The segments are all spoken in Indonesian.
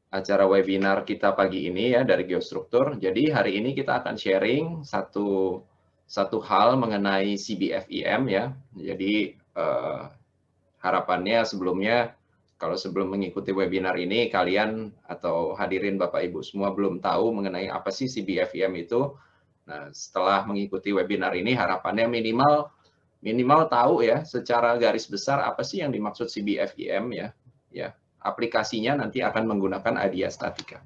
acara webinar kita pagi ini ya dari Geostruktur. Jadi hari ini kita akan sharing satu hal mengenai CBFIM ya. Jadi harapannya sebelumnya kalau sebelum mengikuti webinar ini kalian atau hadirin Bapak Ibu semua belum tahu mengenai apa sih CBFIM itu. Nah, setelah mengikuti webinar ini harapannya minimal tahu ya secara garis besar apa sih yang dimaksud CBFIM ya. Ya, aplikasinya nanti akan menggunakan IDEA Statica.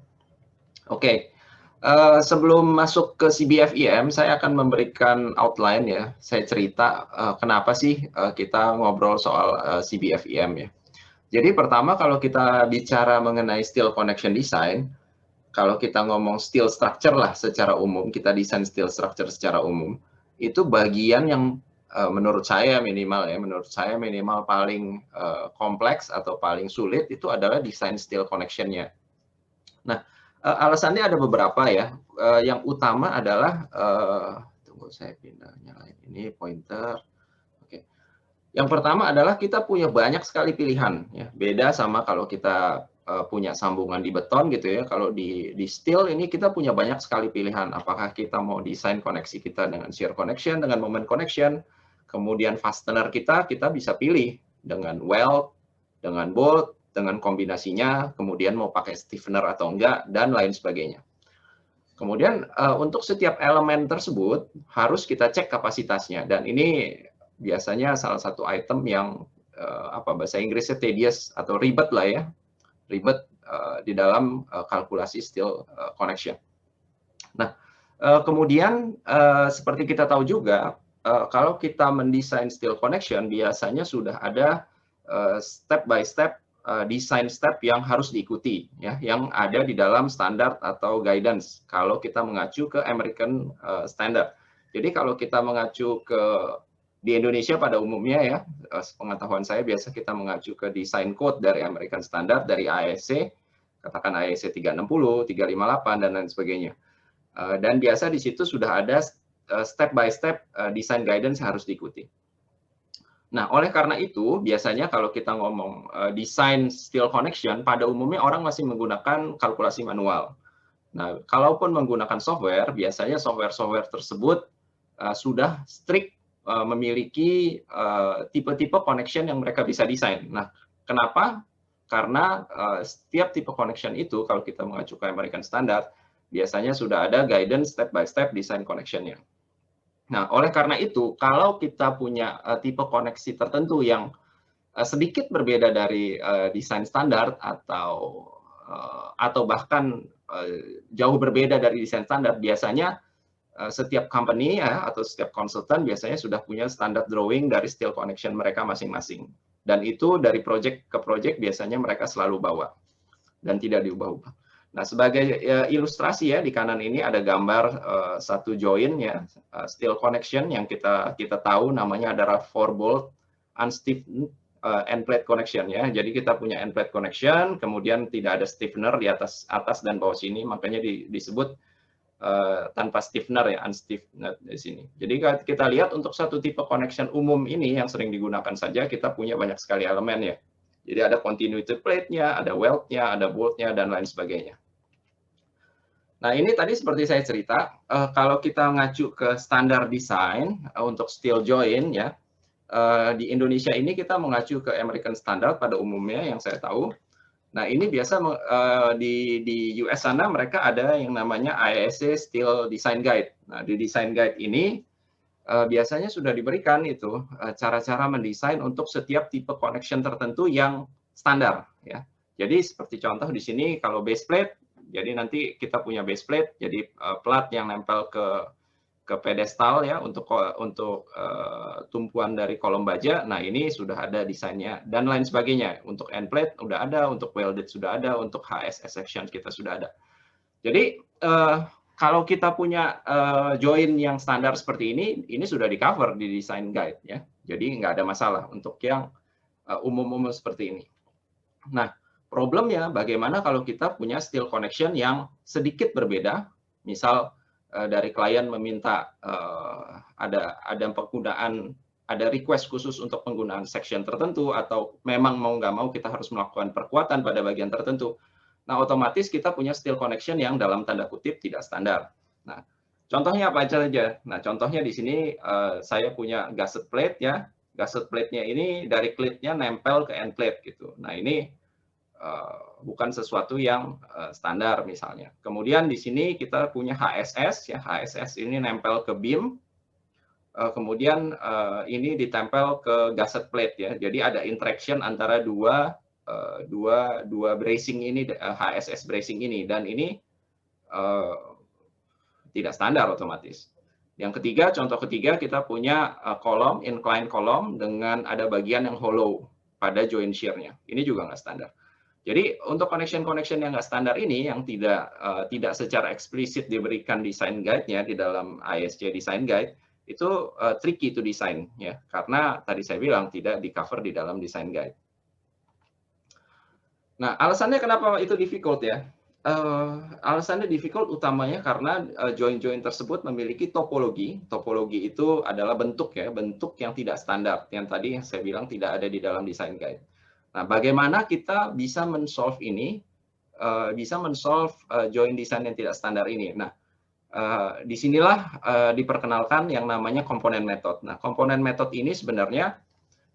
Oke. Sebelum masuk ke CBFIM, saya akan memberikan outline ya. Saya cerita kenapa sih kita ngobrol soal CBFIM ya. Jadi pertama kalau kita bicara mengenai steel connection design, kalau kita ngomong steel structure lah secara umum, kita desain steel structure secara umum, itu bagian yang menurut saya minimal paling kompleks atau paling sulit itu adalah desain steel connection-nya. Nah, alasannya ada beberapa ya. Yang utama adalah, tunggu saya pindah nyalain ini pointer. Oke. Yang pertama adalah kita punya banyak sekali pilihan ya. Beda sama kalau kita punya sambungan di beton gitu ya. Kalau di steel ini kita punya banyak sekali pilihan. Apakah kita mau desain koneksi kita dengan shear connection, dengan moment connection, kemudian fastener kita bisa pilih dengan weld, dengan bolt, dengan kombinasinya, kemudian mau pakai stiffener atau enggak, dan lain sebagainya. Kemudian untuk setiap elemen tersebut harus kita cek kapasitasnya, dan ini biasanya salah satu item yang bahasa Inggrisnya tedious atau ribet lah ya, ribet di dalam kalkulasi steel connection. Nah, kemudian seperti kita tahu juga, kalau kita mendesain steel connection biasanya sudah ada step by step design step yang harus diikuti ya, yang ada di dalam standar atau guidance kalau kita mengacu ke American Standard. Jadi kalau kita mengacu ke di Indonesia pada umumnya ya, pengetahuan saya biasa kita mengacu ke design code dari American Standard, dari AEC, katakan AEC 360, 358 dan lain sebagainya. Dan biasa di situ sudah ada step by step design guidance yang harus diikuti. Nah, oleh karena itu, biasanya kalau kita ngomong desain steel connection, pada umumnya orang masih menggunakan kalkulasi manual. Nah, kalaupun menggunakan software, biasanya software-software tersebut sudah strict memiliki tipe-tipe connection yang mereka bisa desain. Nah, kenapa? Karena setiap tipe connection itu, kalau kita mengacu ke American Standard, biasanya sudah ada guidance step by step design connection-nya. Nah, oleh karena itu, kalau kita punya tipe koneksi tertentu yang sedikit berbeda dari desain standar atau bahkan jauh berbeda dari desain standar, biasanya setiap company ya, atau setiap konsultan biasanya sudah punya standar drawing dari steel connection mereka masing-masing. Dan itu dari project ke project biasanya mereka selalu bawa dan tidak diubah-ubah. Nah, sebagai ilustrasi ya, di kanan ini ada gambar satu join ya, steel connection yang kita tahu namanya adalah 4 bolt unstiffened end plate connection ya. Jadi kita punya end plate connection, kemudian tidak ada stiffener di atas dan bawah sini, makanya disebut tanpa stiffener ya, unstiffened di sini. Jadi kita lihat untuk satu tipe connection umum ini yang sering digunakan saja, kita punya banyak sekali elemen ya. Jadi ada continuity plate-nya, ada weld-nya, ada bolt-nya, dan lain sebagainya. Nah, ini tadi seperti saya cerita, kalau kita ngacu ke standar desain untuk steel joint ya, di Indonesia ini kita mengacu ke American Standard pada umumnya yang saya tahu. Nah, ini biasa di US sana mereka ada yang namanya ISA Steel Design Guide. Nah, di Design Guide ini biasanya sudah diberikan itu cara-cara mendesain untuk setiap tipe connection tertentu yang standar ya. Jadi seperti contoh di sini kalau base plate, jadi nanti kita punya base plate, jadi plat yang nempel ke pedestal ya untuk tumpuan dari kolom baja. Nah, ini sudah ada desainnya dan lain sebagainya. Untuk end plate sudah ada, untuk welded sudah ada, untuk HSS section kita sudah ada. Jadi kalau kita punya join yang standar seperti ini sudah di cover di design guide ya. Jadi nggak ada masalah untuk yang umum-umum seperti ini. Nah, problemnya bagaimana kalau kita punya steel connection yang sedikit berbeda, misal dari klien meminta ada penggunaan, ada request khusus untuk penggunaan section tertentu, atau memang mau nggak mau kita harus melakukan perkuatan pada bagian tertentu. Nah, otomatis kita punya steel connection yang dalam tanda kutip tidak standar. Nah, contohnya apa aja? Nah, contohnya di sini saya punya gusset plate ya. Gusset plate-nya ini dari cleat-nya nempel ke end plate gitu. Nah, ini bukan sesuatu yang standar misalnya. Kemudian di sini kita punya HSS ya. HSS ini nempel ke beam. Kemudian ini ditempel ke gusset plate ya. Jadi ada interaction antara dua bracing ini, HSS bracing ini, dan ini tidak standar otomatis. Yang ketiga, contoh ketiga, kita punya kolom, incline column dengan ada bagian yang hollow pada joint shear-nya. Ini juga nggak standar. Jadi untuk connection-connection yang nggak standar ini, yang tidak secara eksplisit diberikan design guide-nya di dalam ISC Design Guide, itu tricky to design ya, karena tadi saya bilang tidak di cover di dalam design guide. Nah, alasannya kenapa itu difficult ya? Alasannya difficult utamanya karena join-join tersebut memiliki topologi. Topologi itu adalah bentuk ya, bentuk yang tidak standar. Yang tadi saya bilang tidak ada di dalam design guide. Nah, bagaimana kita bisa men-solve ini? Bisa men-solve join design yang tidak standar ini. Nah, disinilah diperkenalkan yang namanya component method. Nah, component method ini sebenarnya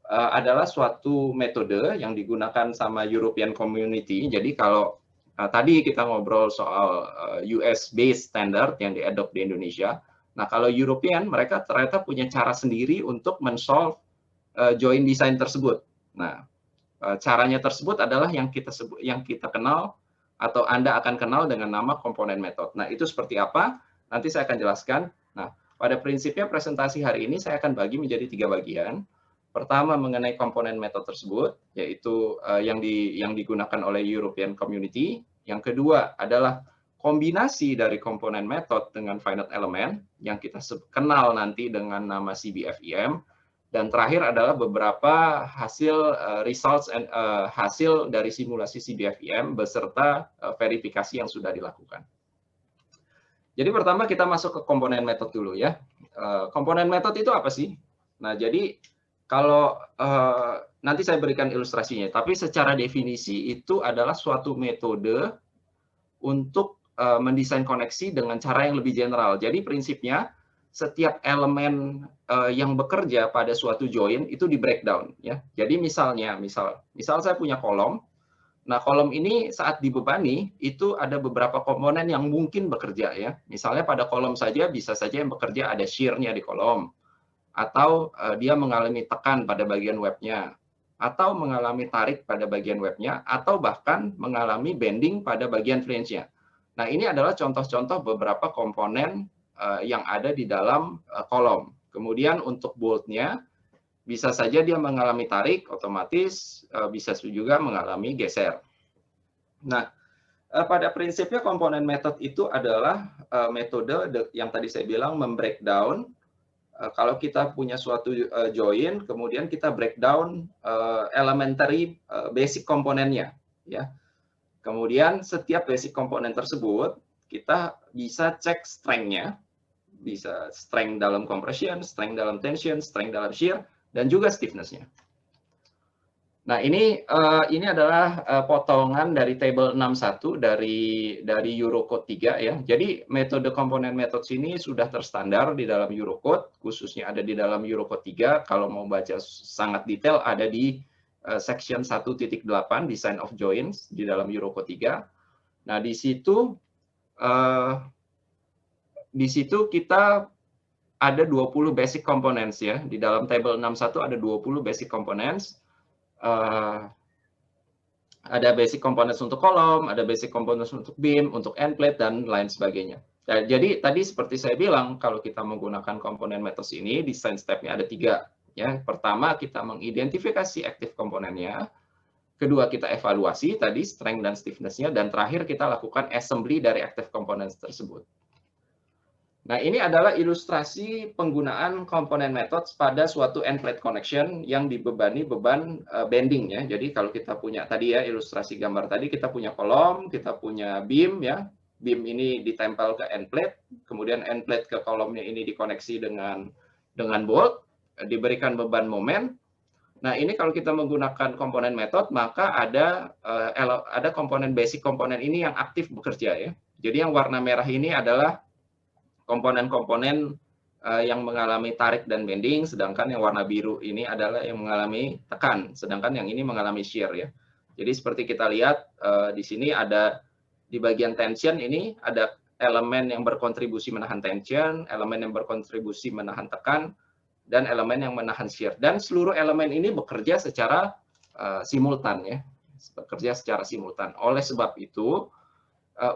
adalah suatu metode yang digunakan sama European Community. Jadi kalau tadi kita ngobrol soal US based standard yang diadopt di Indonesia. Nah, kalau European mereka ternyata punya cara sendiri untuk men-solve join design tersebut. Nah, caranya tersebut adalah yang kita kenal atau Anda akan kenal dengan nama component method. Nah, itu seperti apa? Nanti saya akan jelaskan. Nah, pada prinsipnya presentasi hari ini saya akan bagi menjadi 3 bagian. Pertama mengenai komponen metode tersebut, yaitu yang digunakan oleh European Community. Yang kedua adalah kombinasi dari komponen metode dengan finite element yang kita kenal nanti dengan nama CBFEM. Dan terakhir adalah beberapa hasil results and hasil dari simulasi CBFEM beserta verifikasi yang sudah dilakukan. Jadi pertama kita masuk ke komponen metode dulu ya. Komponen metode itu apa sih? Nah, jadi kalau nanti saya berikan ilustrasinya, tapi secara definisi itu adalah suatu metode untuk mendesain koneksi dengan cara yang lebih general. Jadi prinsipnya setiap elemen yang bekerja pada suatu join itu di breakdown ya. Jadi misal saya punya kolom. Nah, kolom ini saat dibebani itu ada beberapa komponen yang mungkin bekerja ya. Misalnya pada kolom saja bisa saja yang bekerja ada shear-nya di kolom, atau dia mengalami tekan pada bagian webnya, atau mengalami tarik pada bagian webnya, atau bahkan mengalami bending pada bagian flange-nya. Nah, ini adalah contoh-contoh beberapa komponen yang ada di dalam kolom. Kemudian untuk bolt-nya, bisa saja dia mengalami tarik, otomatis bisa juga mengalami geser. Nah, pada prinsipnya komponen metode itu adalah metode yang tadi saya bilang membreakdown. Kalau kita punya suatu join, kemudian kita breakdown elementary basic komponennya, ya. Kemudian setiap basic komponen tersebut kita bisa cek strength-nya, bisa strength dalam compression, strength dalam tension, strength dalam shear, dan juga stiffness-nya. Nah, ini adalah potongan dari table 61 dari Eurocode 3 ya. Jadi metode komponen metode ini sudah terstandar di dalam Eurocode, khususnya ada di dalam Eurocode 3. Kalau mau baca sangat detail ada di section 1.8 Design of Joints di dalam Eurocode 3. Nah, di situ kita ada 20 basic components ya. Di dalam table 61 ada 20 basic components. Ada basic components untuk kolom, ada basic components untuk beam, untuk end plate, dan lain sebagainya. Nah, jadi tadi seperti saya bilang, kalau kita menggunakan komponen metode ini, design step-nya ada 3. Ya. Pertama, kita mengidentifikasi active komponennya. Kedua, kita evaluasi tadi strength dan stiffness-nya. Dan terakhir, kita lakukan assembly dari active components tersebut. Nah, ini adalah ilustrasi penggunaan komponen metode pada suatu end plate connection yang dibebani beban bending ya. Jadi kalau kita punya tadi ya ilustrasi gambar tadi, kita punya kolom, kita punya beam ya. Beam ini ditempel ke end plate, kemudian end plate ke kolomnya ini dikoneksi dengan bolt, diberikan beban momen. Nah, ini kalau kita menggunakan komponen method, maka ada komponen basic komponen ini yang aktif bekerja ya. Jadi yang warna merah ini adalah komponen-komponen yang mengalami tarik dan bending, sedangkan yang warna biru ini adalah yang mengalami tekan, sedangkan yang ini mengalami shear ya. Jadi seperti kita lihat di sini ada di bagian tension ini ada elemen yang berkontribusi menahan tension, elemen yang berkontribusi menahan tekan, dan elemen yang menahan shear. Dan seluruh elemen ini bekerja secara simultan ya, bekerja secara simultan. Oleh sebab itu,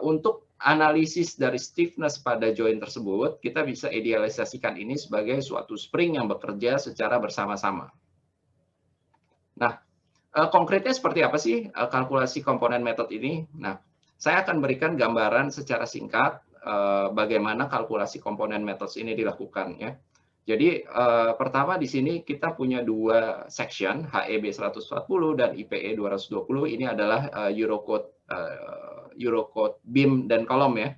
untuk analisis dari stiffness pada joint tersebut, kita bisa idealisasikan ini sebagai suatu spring yang bekerja secara bersama-sama. Nah, konkretnya seperti apa sih kalkulasi komponen method ini? Nah, saya akan berikan gambaran secara singkat bagaimana kalkulasi komponen methods ini dilakukan ya. Jadi pertama di sini kita punya dua section, HEB 140 dan IPE 220. Ini adalah Eurocode beam dan kolom ya.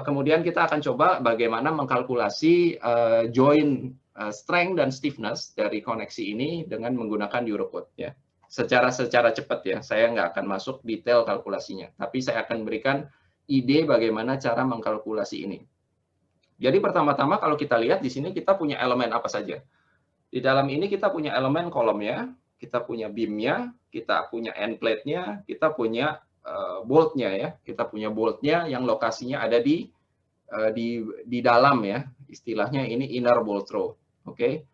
Kemudian kita akan coba bagaimana mengkalkulasi joint strength dan stiffness dari koneksi ini dengan menggunakan Eurocode ya. Secara cepat ya, saya nggak akan masuk detail kalkulasinya, tapi saya akan berikan ide bagaimana cara mengkalkulasi ini. Jadi pertama-tama kalau kita lihat di sini kita punya elemen apa saja. Di dalam ini kita punya elemen kolomnya, kita punya beam-nya, kita punya end plate-nya, kita punya bolt-nya ya. Kita punya bolt-nya yang lokasinya ada di dalam ya. Istilahnya ini inner bolt row. Oke.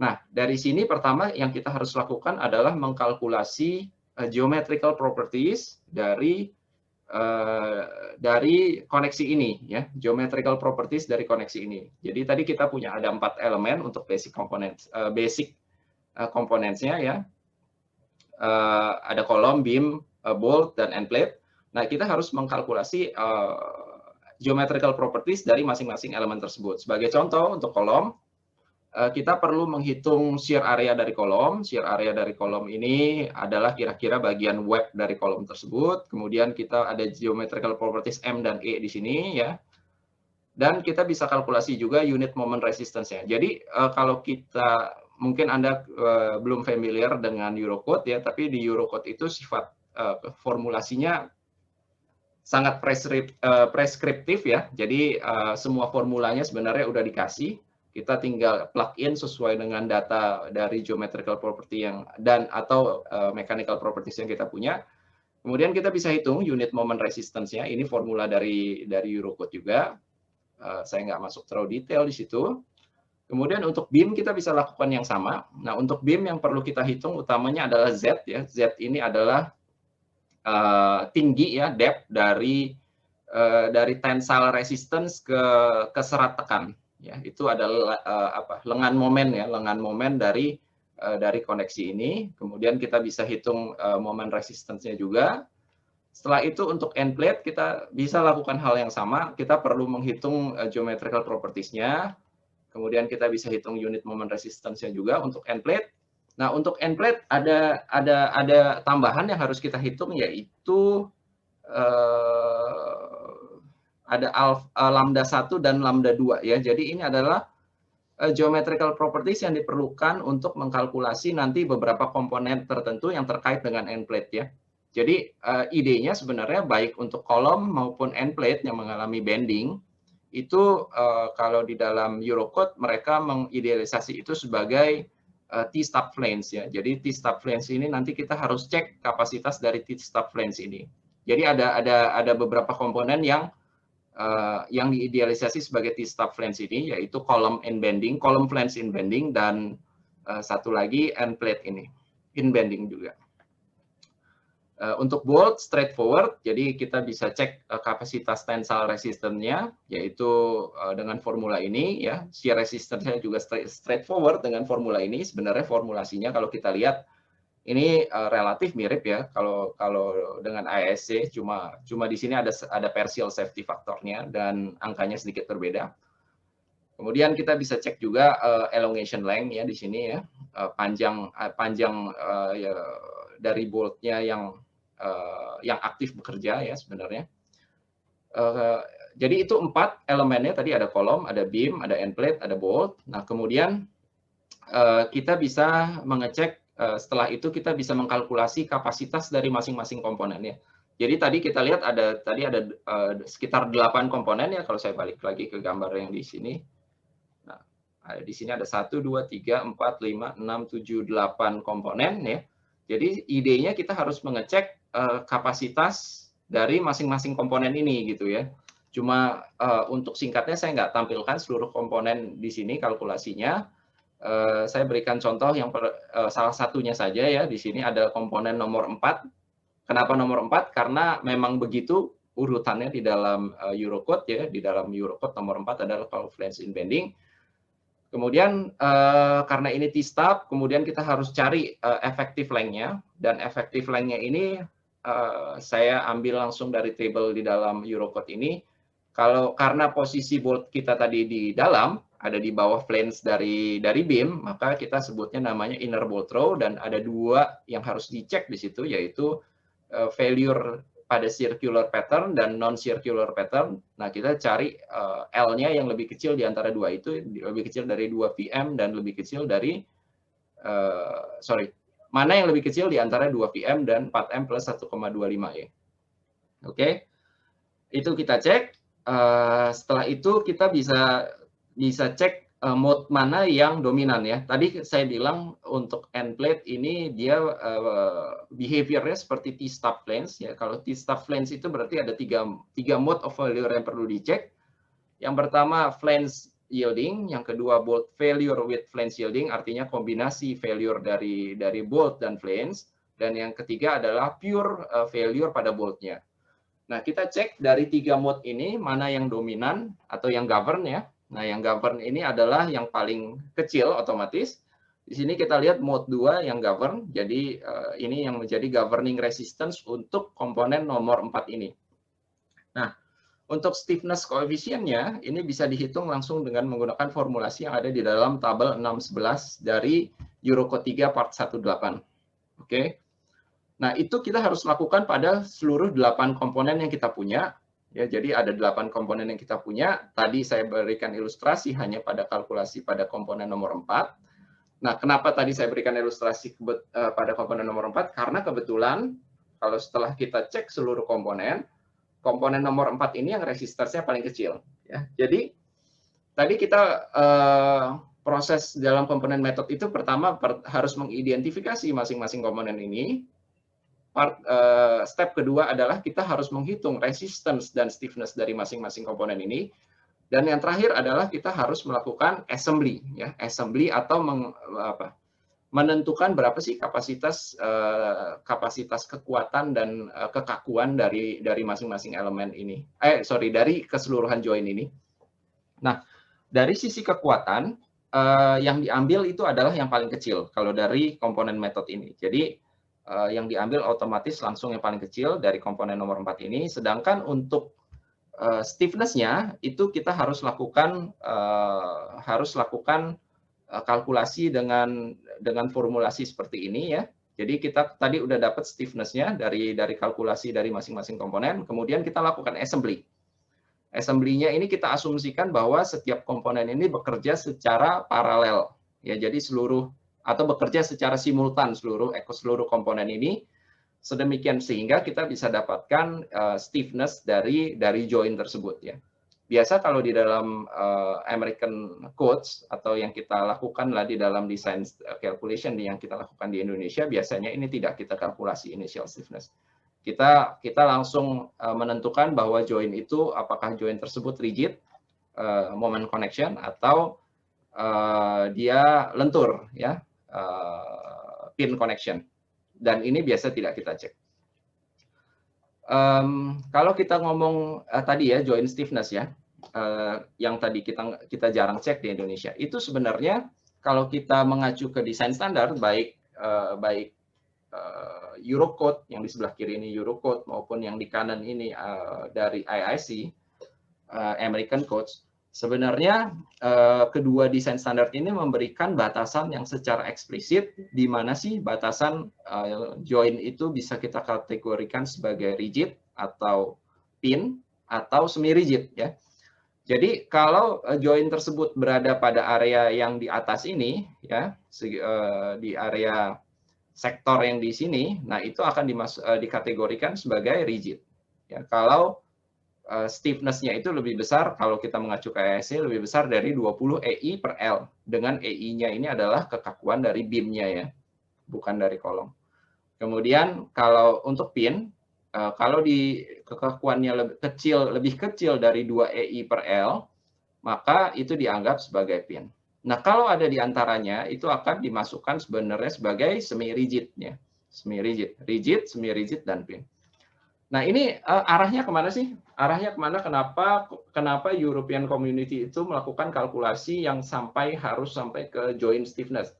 Nah, dari sini pertama yang kita harus lakukan adalah mengkalkulasi geometrical properties dari koneksi ini ya, geometrical properties dari koneksi ini. Jadi tadi kita punya ada 4 elemen untuk basic components-nya ya. Ada kolom, beam, bolt dan end plate. Nah, kita harus mengkalkulasi geometrical properties dari masing-masing elemen tersebut. Sebagai contoh untuk kolom, kita perlu menghitung shear area dari kolom. Shear area dari kolom ini adalah kira-kira bagian web dari kolom tersebut. Kemudian kita ada geometrical properties M dan E di sini ya. Dan kita bisa kalkulasi juga unit moment resistance-nya. Jadi kalau kita mungkin Anda belum familiar dengan Eurocode ya, tapi di Eurocode itu sifat formulasinya sangat preskriptif ya. Jadi semua formulanya sebenarnya udah dikasih. Kita tinggal plug in sesuai dengan data dari geometrical property atau mechanical properties yang kita punya. Kemudian kita bisa hitung unit moment resistance-nya. Ini formula dari Eurocode juga. Saya nggak masuk terlalu detail di situ. Kemudian untuk beam kita bisa lakukan yang sama. Nah, untuk beam yang perlu kita hitung utamanya adalah Z ya. Z ini adalah tinggi ya, depth dari tensile resistance ke serat tekan. Ya, itu adalah lengan momen dari koneksi ini. Kemudian kita bisa hitung momen resistance-nya juga. Setelah itu untuk end plate kita bisa lakukan hal yang sama. Kita perlu menghitung geometrical properties-nya. Kemudian kita bisa hitung unit moment resistance-nya juga untuk end plate. Nah, untuk end plate ada tambahan yang harus kita hitung, yaitu ada lambda 1 dan lambda 2 ya. Jadi ini adalah geometrical properties yang diperlukan untuk mengkalkulasi nanti beberapa komponen tertentu yang terkait dengan end plate ya. Jadi idenya sebenarnya baik untuk kolom maupun end plate yang mengalami bending itu kalau di dalam Eurocode mereka mengidealisasi itu sebagai T-stub flange ya. Jadi T-stub flange ini nanti kita harus cek kapasitas dari T-stub flange ini. Jadi ada beberapa komponen yang diidealisasi sebagai T-stub flange ini, yaitu column flange in bending, dan satu lagi end plate ini, in bending juga. Untuk bolt straightforward, jadi kita bisa cek kapasitas tensile resistance-nya, yaitu dengan formula ini ya. Shear resistance-nya juga straightforward dengan formula ini. Sebenarnya formulasinya kalau kita lihat ini relatif mirip ya, kalau dengan ISC, cuma di sini ada partial safety faktornya dan angkanya sedikit berbeda. Kemudian kita bisa cek juga elongation length ya di sini ya, panjang ya, dari boltnya yang aktif bekerja ya sebenarnya. Jadi itu 4 elemennya, tadi ada kolom, ada beam, ada end plate, ada bolt. Nah kemudian kita bisa mengecek, setelah itu kita bisa mengkalkulasi kapasitas dari masing-masing komponen ya. Jadi tadi kita lihat ada sekitar 8 komponen ya, kalau saya balik lagi ke gambar yang di sini. Nah, di sini ada 1, 2, 3, 4, 5, 6, 7, 8 komponen ya. Jadi idenya kita harus mengecek kapasitas dari masing-masing komponen ini gitu ya. Cuma untuk singkatnya saya nggak tampilkan seluruh komponen di sini kalkulasinya. Saya berikan contoh yang salah satunya saja ya. Di sini ada komponen nomor 4. Kenapa nomor 4? Karena memang begitu urutannya di dalam Eurocode ya. Di dalam Eurocode nomor 4 adalah call flange in bending. Kemudian karena ini T-stub, kemudian kita harus cari effective length-nya, dan effective length-nya ini saya ambil langsung dari table di dalam Eurocode ini. Karena posisi bolt kita tadi di dalam, ada di bawah flange dari beam, maka kita sebutnya namanya inner bolt row, dan ada 2 yang harus dicek di situ, yaitu failure pada circular pattern dan non-circular pattern. Nah, kita cari L-nya yang lebih kecil di antara 2 itu, lebih kecil dari 2 VM dan lebih kecil dari, mana yang lebih kecil di antara 2 VM dan 4M plus 1,25 ya. Oke, itu kita cek. Setelah itu kita bisa cek mode mana yang dominan ya. Tadi saya bilang untuk end plate ini dia behavior-nya seperti T-stub flange ya. Kalau T-stub flange itu berarti ada tiga mode of failure yang perlu dicek. Yang pertama flange yielding, yang kedua bolt failure with flange yielding, artinya kombinasi failure dari bolt dan flange, dan yang ketiga adalah pure failure pada boltnya. Nah, kita cek dari 3 mode ini mana yang dominan atau yang govern ya. Nah, yang govern ini adalah yang paling kecil otomatis. Di sini kita lihat mode 2 yang govern. Jadi ini yang menjadi governing resistance untuk komponen nomor 4 ini. Nah, untuk stiffness koefisiennya ini bisa dihitung langsung dengan menggunakan formulasi yang ada di dalam tabel 611 dari Eurocode 3 part 18. Oke. Nah, itu kita harus lakukan pada seluruh 8 komponen yang kita punya. Ya, jadi ada 8 komponen yang kita punya. Tadi saya berikan ilustrasi hanya pada kalkulasi pada komponen nomor 4. Nah, kenapa tadi saya berikan ilustrasi pada komponen nomor 4? Karena kebetulan kalau setelah kita cek seluruh komponen nomor 4 ini yang resisternya paling kecil. Ya, jadi tadi kita proses dalam komponen metode itu pertama harus mengidentifikasi masing-masing komponen ini. Step kedua adalah kita harus menghitung resistance dan stiffness dari masing-masing komponen ini. Dan yang terakhir adalah kita harus melakukan assembly, ya, assembly atau menentukan berapa sih kapasitas kekuatan dan kekakuan dari masing-masing elemen ini. Dari keseluruhan join ini. Nah, dari sisi kekuatan yang diambil itu adalah yang paling kecil kalau dari komponen metode ini. Jadi yang diambil otomatis langsung yang paling kecil dari komponen nomor 4 ini, sedangkan untuk stiffness-nya itu kita harus lakukan kalkulasi dengan formulasi seperti ini ya. Jadi kita tadi udah dapat stiffness-nya dari kalkulasi dari masing-masing komponen, kemudian kita lakukan assembly. Assembly-nya ini kita asumsikan bahwa setiap komponen ini bekerja secara paralel ya, jadi atau bekerja secara simultan seluruh komponen ini, sedemikian sehingga kita bisa dapatkan stiffness dari join tersebut ya. Biasa kalau di dalam American codes atau yang kita lakukan lah di dalam design calculation yang kita lakukan di Indonesia, biasanya ini tidak kita kalkulasi initial stiffness. Kita langsung menentukan bahwa join itu apakah join tersebut rigid, moment connection, atau dia lentur ya, pin connection, dan ini biasa tidak kita cek. Kalau kita ngomong tadi ya joint stiffness ya, yang tadi kita jarang cek di Indonesia, itu sebenarnya kalau kita mengacu ke desain standar baik Eurocode yang di sebelah kiri ini Eurocode maupun yang di kanan ini dari IIC American Codes. Sebenarnya kedua desain standar ini memberikan batasan yang secara eksplisit di mana sih batasan join itu bisa kita kategorikan sebagai rigid atau pin atau semi rigid ya. Jadi kalau join tersebut berada pada area yang di atas ini, ya, di area sektor yang di sini, nah itu akan dikategorikan sebagai rigid. Ya, kalau stiffness-nya itu lebih besar, kalau kita mengacu ke AIC, lebih besar dari 20 EI per L. Dengan EI-nya ini adalah kekakuan dari beam-nya ya, bukan dari kolom. Kemudian kalau untuk pin, kalau di kekakuannya lebih kecil dari 2 EI per L, maka itu dianggap sebagai pin. Nah, kalau ada di antaranya, itu akan dimasukkan sebenarnya sebagai semi-rigid. Ya. Semi-rigid, rigid, semi-rigid, dan pin. Nah, ini arahnya kemana sih? Arahnya kemana? Kenapa European Community itu melakukan kalkulasi yang harus sampai ke joint stiffness?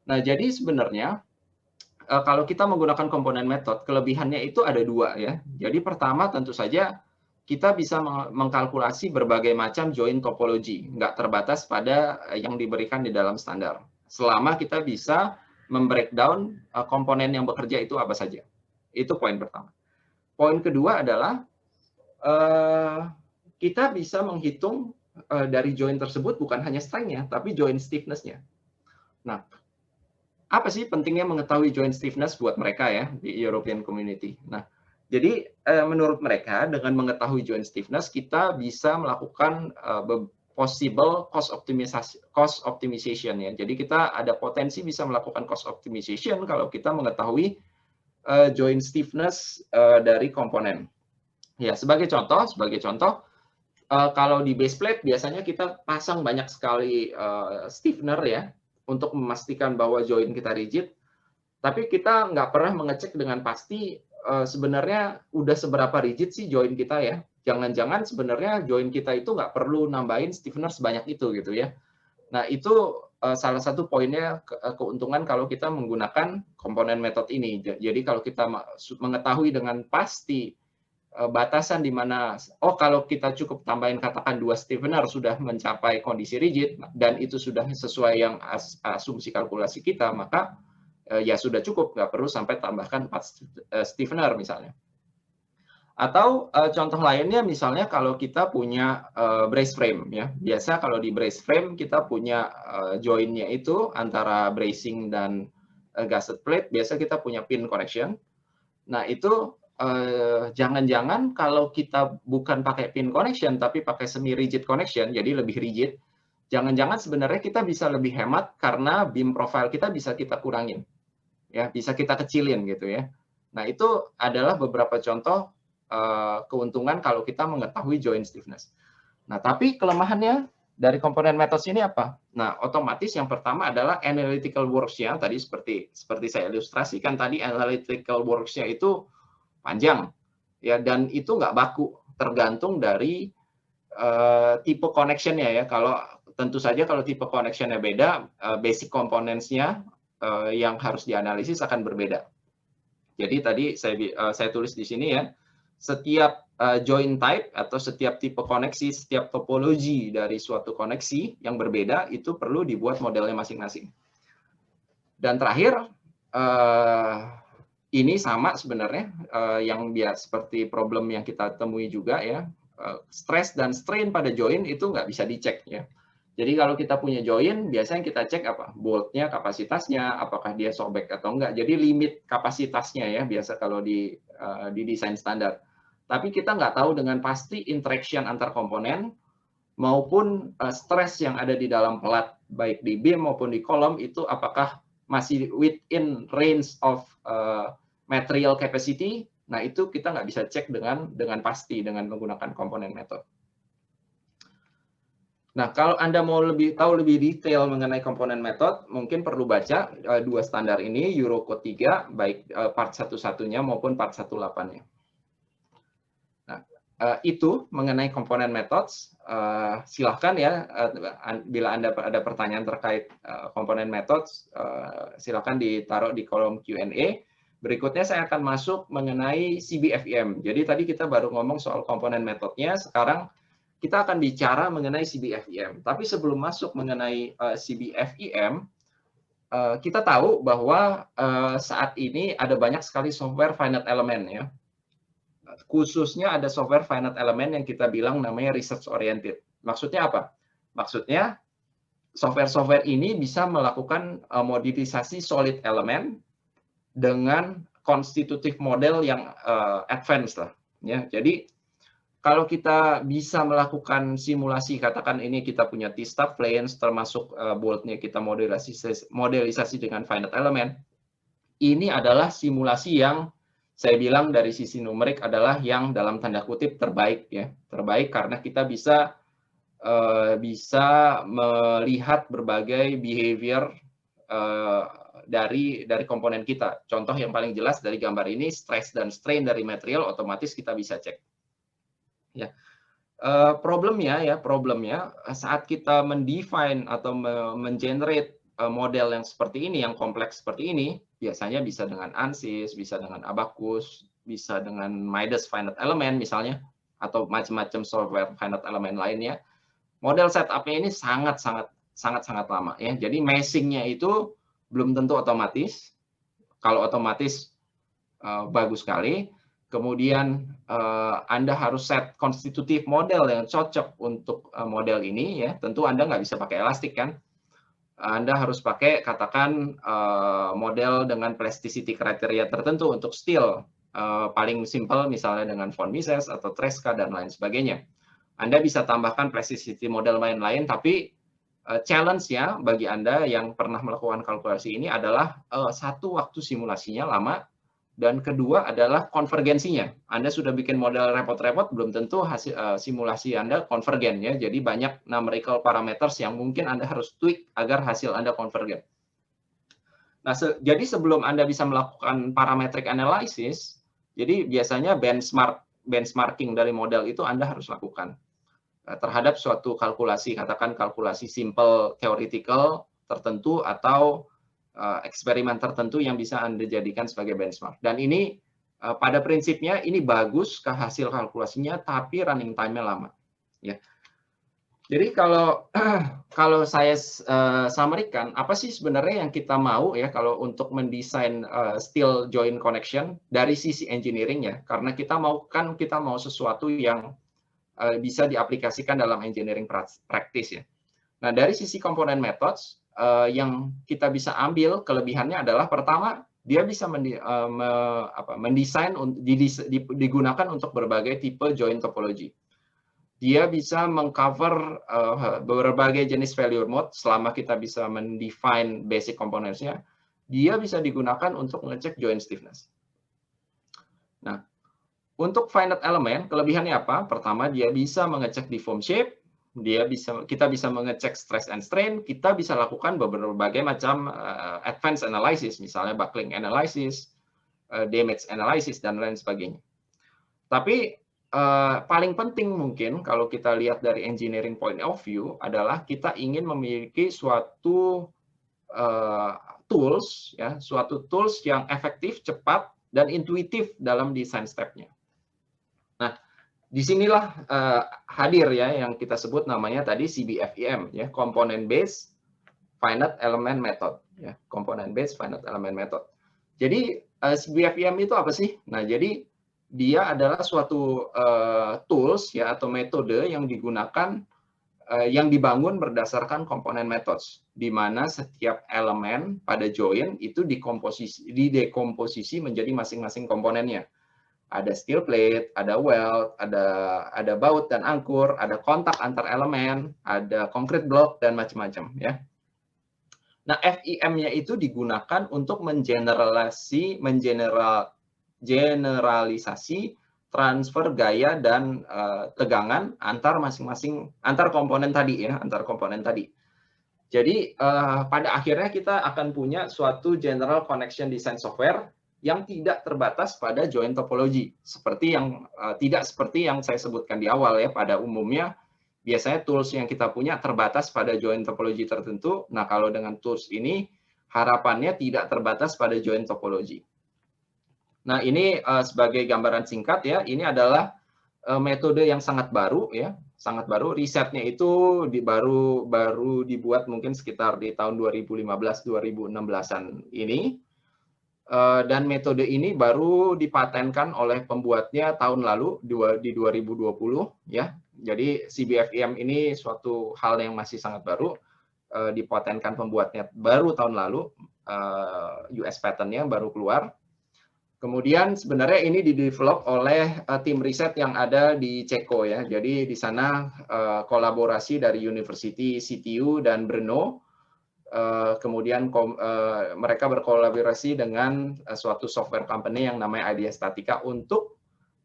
Nah, jadi sebenarnya kalau kita menggunakan komponen method, kelebihannya itu ada dua ya. Jadi pertama tentu saja kita bisa mengkalkulasi berbagai macam joint topologi, nggak terbatas pada yang diberikan di dalam standar. Selama kita bisa membreakdown komponen yang bekerja itu apa saja. Itu poin pertama. Poin kedua adalah kita bisa menghitung dari joint tersebut bukan hanya strength-nya, tapi joint stiffness-nya. Nah, apa sih pentingnya mengetahui joint stiffness buat mereka ya di European Community? Nah, jadi menurut mereka dengan mengetahui joint stiffness kita bisa melakukan possible cost optimization ya. Jadi kita ada potensi bisa melakukan cost optimization kalau kita mengetahui joint stiffness dari komponen. Ya, sebagai contoh kalau di base plate biasanya kita pasang banyak sekali stiffener ya untuk memastikan bahwa joint kita rigid, tapi kita nggak pernah mengecek dengan pasti sebenarnya udah seberapa rigid sih joint kita ya. Jangan-jangan sebenarnya joint kita itu nggak perlu nambahin stiffener sebanyak itu gitu ya. Nah, itu salah satu poinnya keuntungan kalau kita menggunakan komponen method ini. Jadi kalau kita mengetahui dengan pasti batasan di mana kalau kita cukup tambahin katakan 2 stiffener sudah mencapai kondisi rigid dan itu sudah sesuai yang asumsi kalkulasi kita, maka ya sudah cukup, nggak perlu sampai tambahkan 4 stiffener misalnya. Atau contoh lainnya misalnya kalau kita punya brace frame ya. Biasa kalau di brace frame kita punya join-nya itu antara bracing dan gusset plate, biasa kita punya pin connection. Nah, itu jangan-jangan kalau kita bukan pakai pin connection tapi pakai semi rigid connection, jadi lebih rigid, jangan-jangan sebenarnya kita bisa lebih hemat karena beam profile kita bisa kita kurangin, ya bisa kita kecilin gitu ya. Nah, itu adalah beberapa contoh keuntungan kalau kita mengetahui joint stiffness. Nah, tapi kelemahannya dari komponen metode ini apa? Nah, otomatis yang pertama adalah analytical works-nya tadi seperti saya ilustrasikan tadi, analytical works-nya itu panjang ya, dan itu nggak baku, tergantung dari tipe connection-nya ya. Kalau tentu saja kalau tipe connection-nya beda, basic components-nya yang harus dianalisis akan berbeda. Jadi tadi saya tulis di sini ya, setiap joint type atau setiap tipe koneksi, setiap topologi dari suatu koneksi yang berbeda itu perlu dibuat modelnya masing-masing. Dan terakhir ini sama sebenarnya yang seperti problem yang kita temui juga ya, stress dan strain pada join itu nggak bisa dicek ya. Jadi kalau kita punya join, biasanya kita cek apa? Bolt-nya, kapasitasnya, apakah dia sobek atau enggak. Jadi limit kapasitasnya ya, biasa kalau di desain standar. Tapi kita nggak tahu dengan pasti interaction antar komponen maupun stres yang ada di dalam pelat, baik di beam maupun di kolom, itu apakah masih within range of material capacity. Nah, itu kita nggak bisa cek dengan pasti dengan menggunakan komponen method. Nah, kalau Anda mau tahu lebih detail mengenai komponen method, mungkin perlu baca dua standar ini, Eurocode 3, baik part 1.1-nya maupun part 1.8-nya. Nah, itu mengenai komponen methods. Silahkan ya, bila Anda ada pertanyaan terkait komponen methods, silahkan ditaruh di kolom Q&A. Berikutnya saya akan masuk mengenai CBFEM. Jadi tadi kita baru ngomong soal komponen metodenya, sekarang kita akan bicara mengenai CBFEM. Tapi sebelum masuk mengenai CBFEM, kita tahu bahwa saat ini ada banyak sekali software finite element ya. Khususnya ada software finite element yang kita bilang namanya research oriented. Maksudnya apa? Maksudnya software-software ini bisa melakukan modifikasi solid element dengan konstitutif model yang advance lah. Ya, jadi kalau kita bisa melakukan simulasi, katakan ini kita punya T-stab planes, termasuk bolt-nya kita modelisasi dengan finite element, ini adalah simulasi yang saya bilang dari sisi numerik adalah yang dalam tanda kutip terbaik ya, terbaik karena kita bisa melihat berbagai behavior dari komponen kita. Contoh yang paling jelas dari gambar ini, stress dan strain dari material otomatis kita bisa cek. Ya, problemnya saat kita mendefine atau mengenerate model yang seperti ini, yang kompleks seperti ini, biasanya bisa dengan ANSYS, bisa dengan Abaqus, bisa dengan Midas finite element misalnya, atau macam-macam software finite element lainnya. Model setup-nya ini sangat lama ya. Jadi meshing-nya itu belum tentu otomatis. Kalau otomatis bagus sekali. Kemudian Anda harus set konstitutif model yang cocok untuk model ini ya. Tentu Anda nggak bisa pakai elastik kan. Anda harus pakai katakan model dengan plasticity kriteria tertentu untuk steel. Paling simple misalnya dengan von Mises atau Tresca dan lain sebagainya. Anda bisa tambahkan plasticity model lain-lain, tapi challenge-nya bagi Anda yang pernah melakukan kalkulasi ini adalah satu, waktu simulasinya lama, dan kedua adalah konvergensinya. Anda sudah bikin model repot-repot, belum tentu hasil simulasi Anda konvergen ya. Jadi banyak numerical parameters yang mungkin Anda harus tweak agar hasil Anda konvergen. Nah, jadi sebelum Anda bisa melakukan parametric analysis, jadi biasanya benchmarking dari model itu Anda harus lakukan terhadap suatu kalkulasi, katakan kalkulasi simple theoretical tertentu atau eksperimen tertentu yang bisa Anda jadikan sebagai benchmark. Dan ini pada prinsipnya ini bagus ke hasil kalkulasinya, tapi running time-nya lama. Ya. Jadi kalau saya summary-kan, apa sih sebenarnya yang kita mau ya kalau untuk mendesain steel joint connection dari sisi engineering ya, karena kita mau sesuatu yang bisa diaplikasikan dalam engineering practice ya. Nah, dari sisi komponen methods yang kita bisa ambil kelebihannya adalah pertama, dia bisa mendesain digunakan untuk berbagai tipe joint topology. Dia bisa mengcover berbagai jenis failure mode selama kita bisa mendefine basic components-nya. Dia bisa digunakan untuk mengecek joint stiffness. Nah, untuk finite element, kelebihannya apa? Pertama, dia bisa mengecek deform shape, kita bisa mengecek stress and strain, kita bisa lakukan berbagai macam advanced analysis, misalnya buckling analysis, damage analysis, dan lain sebagainya. Tapi paling penting mungkin kalau kita lihat dari engineering point of view adalah kita ingin memiliki suatu tools yang efektif, cepat, dan intuitif dalam design step-nya. Nah, disinilah hadir ya yang kita sebut namanya tadi CBFEM ya, Component Based Finite Element Method ya, Component Based Finite Element Method. Jadi CBFEM itu apa sih? Nah, jadi dia adalah suatu tools ya atau metode yang digunakan yang dibangun berdasarkan component methods, di mana setiap elemen pada joint itu didekomposisi menjadi masing-masing komponennya. Ada steel plate, ada weld, ada baut dan angkur, ada kontak antar elemen, ada concrete block, dan macam-macam ya. Nah, FEM-nya itu digunakan untuk generalisasi transfer gaya dan tegangan antar komponen tadi ya, antar komponen tadi. Jadi pada akhirnya kita akan punya suatu general connection design software yang tidak terbatas pada joint topology, tidak seperti yang saya sebutkan di awal ya. Pada umumnya biasanya tools yang kita punya terbatas pada joint topology tertentu. Nah, kalau dengan tools ini harapannya tidak terbatas pada joint topology. Nah, ini sebagai gambaran singkat ya, ini adalah metode yang sangat baru ya, sangat baru. Risetnya itu baru dibuat mungkin sekitar di tahun 2015-2016an ini. Dan metode ini baru dipatenkan oleh pembuatnya tahun lalu di 2020 ya. Jadi CBFEM ini suatu hal yang masih sangat baru, dipatenkan pembuatnya baru tahun lalu, US patent-nya baru keluar. Kemudian sebenarnya ini di-develop oleh tim riset yang ada di Ceko ya. Jadi di sana kolaborasi dari University CTU dan Brno. Kemudian mereka berkolaborasi dengan suatu software company yang namanya Ideastatica untuk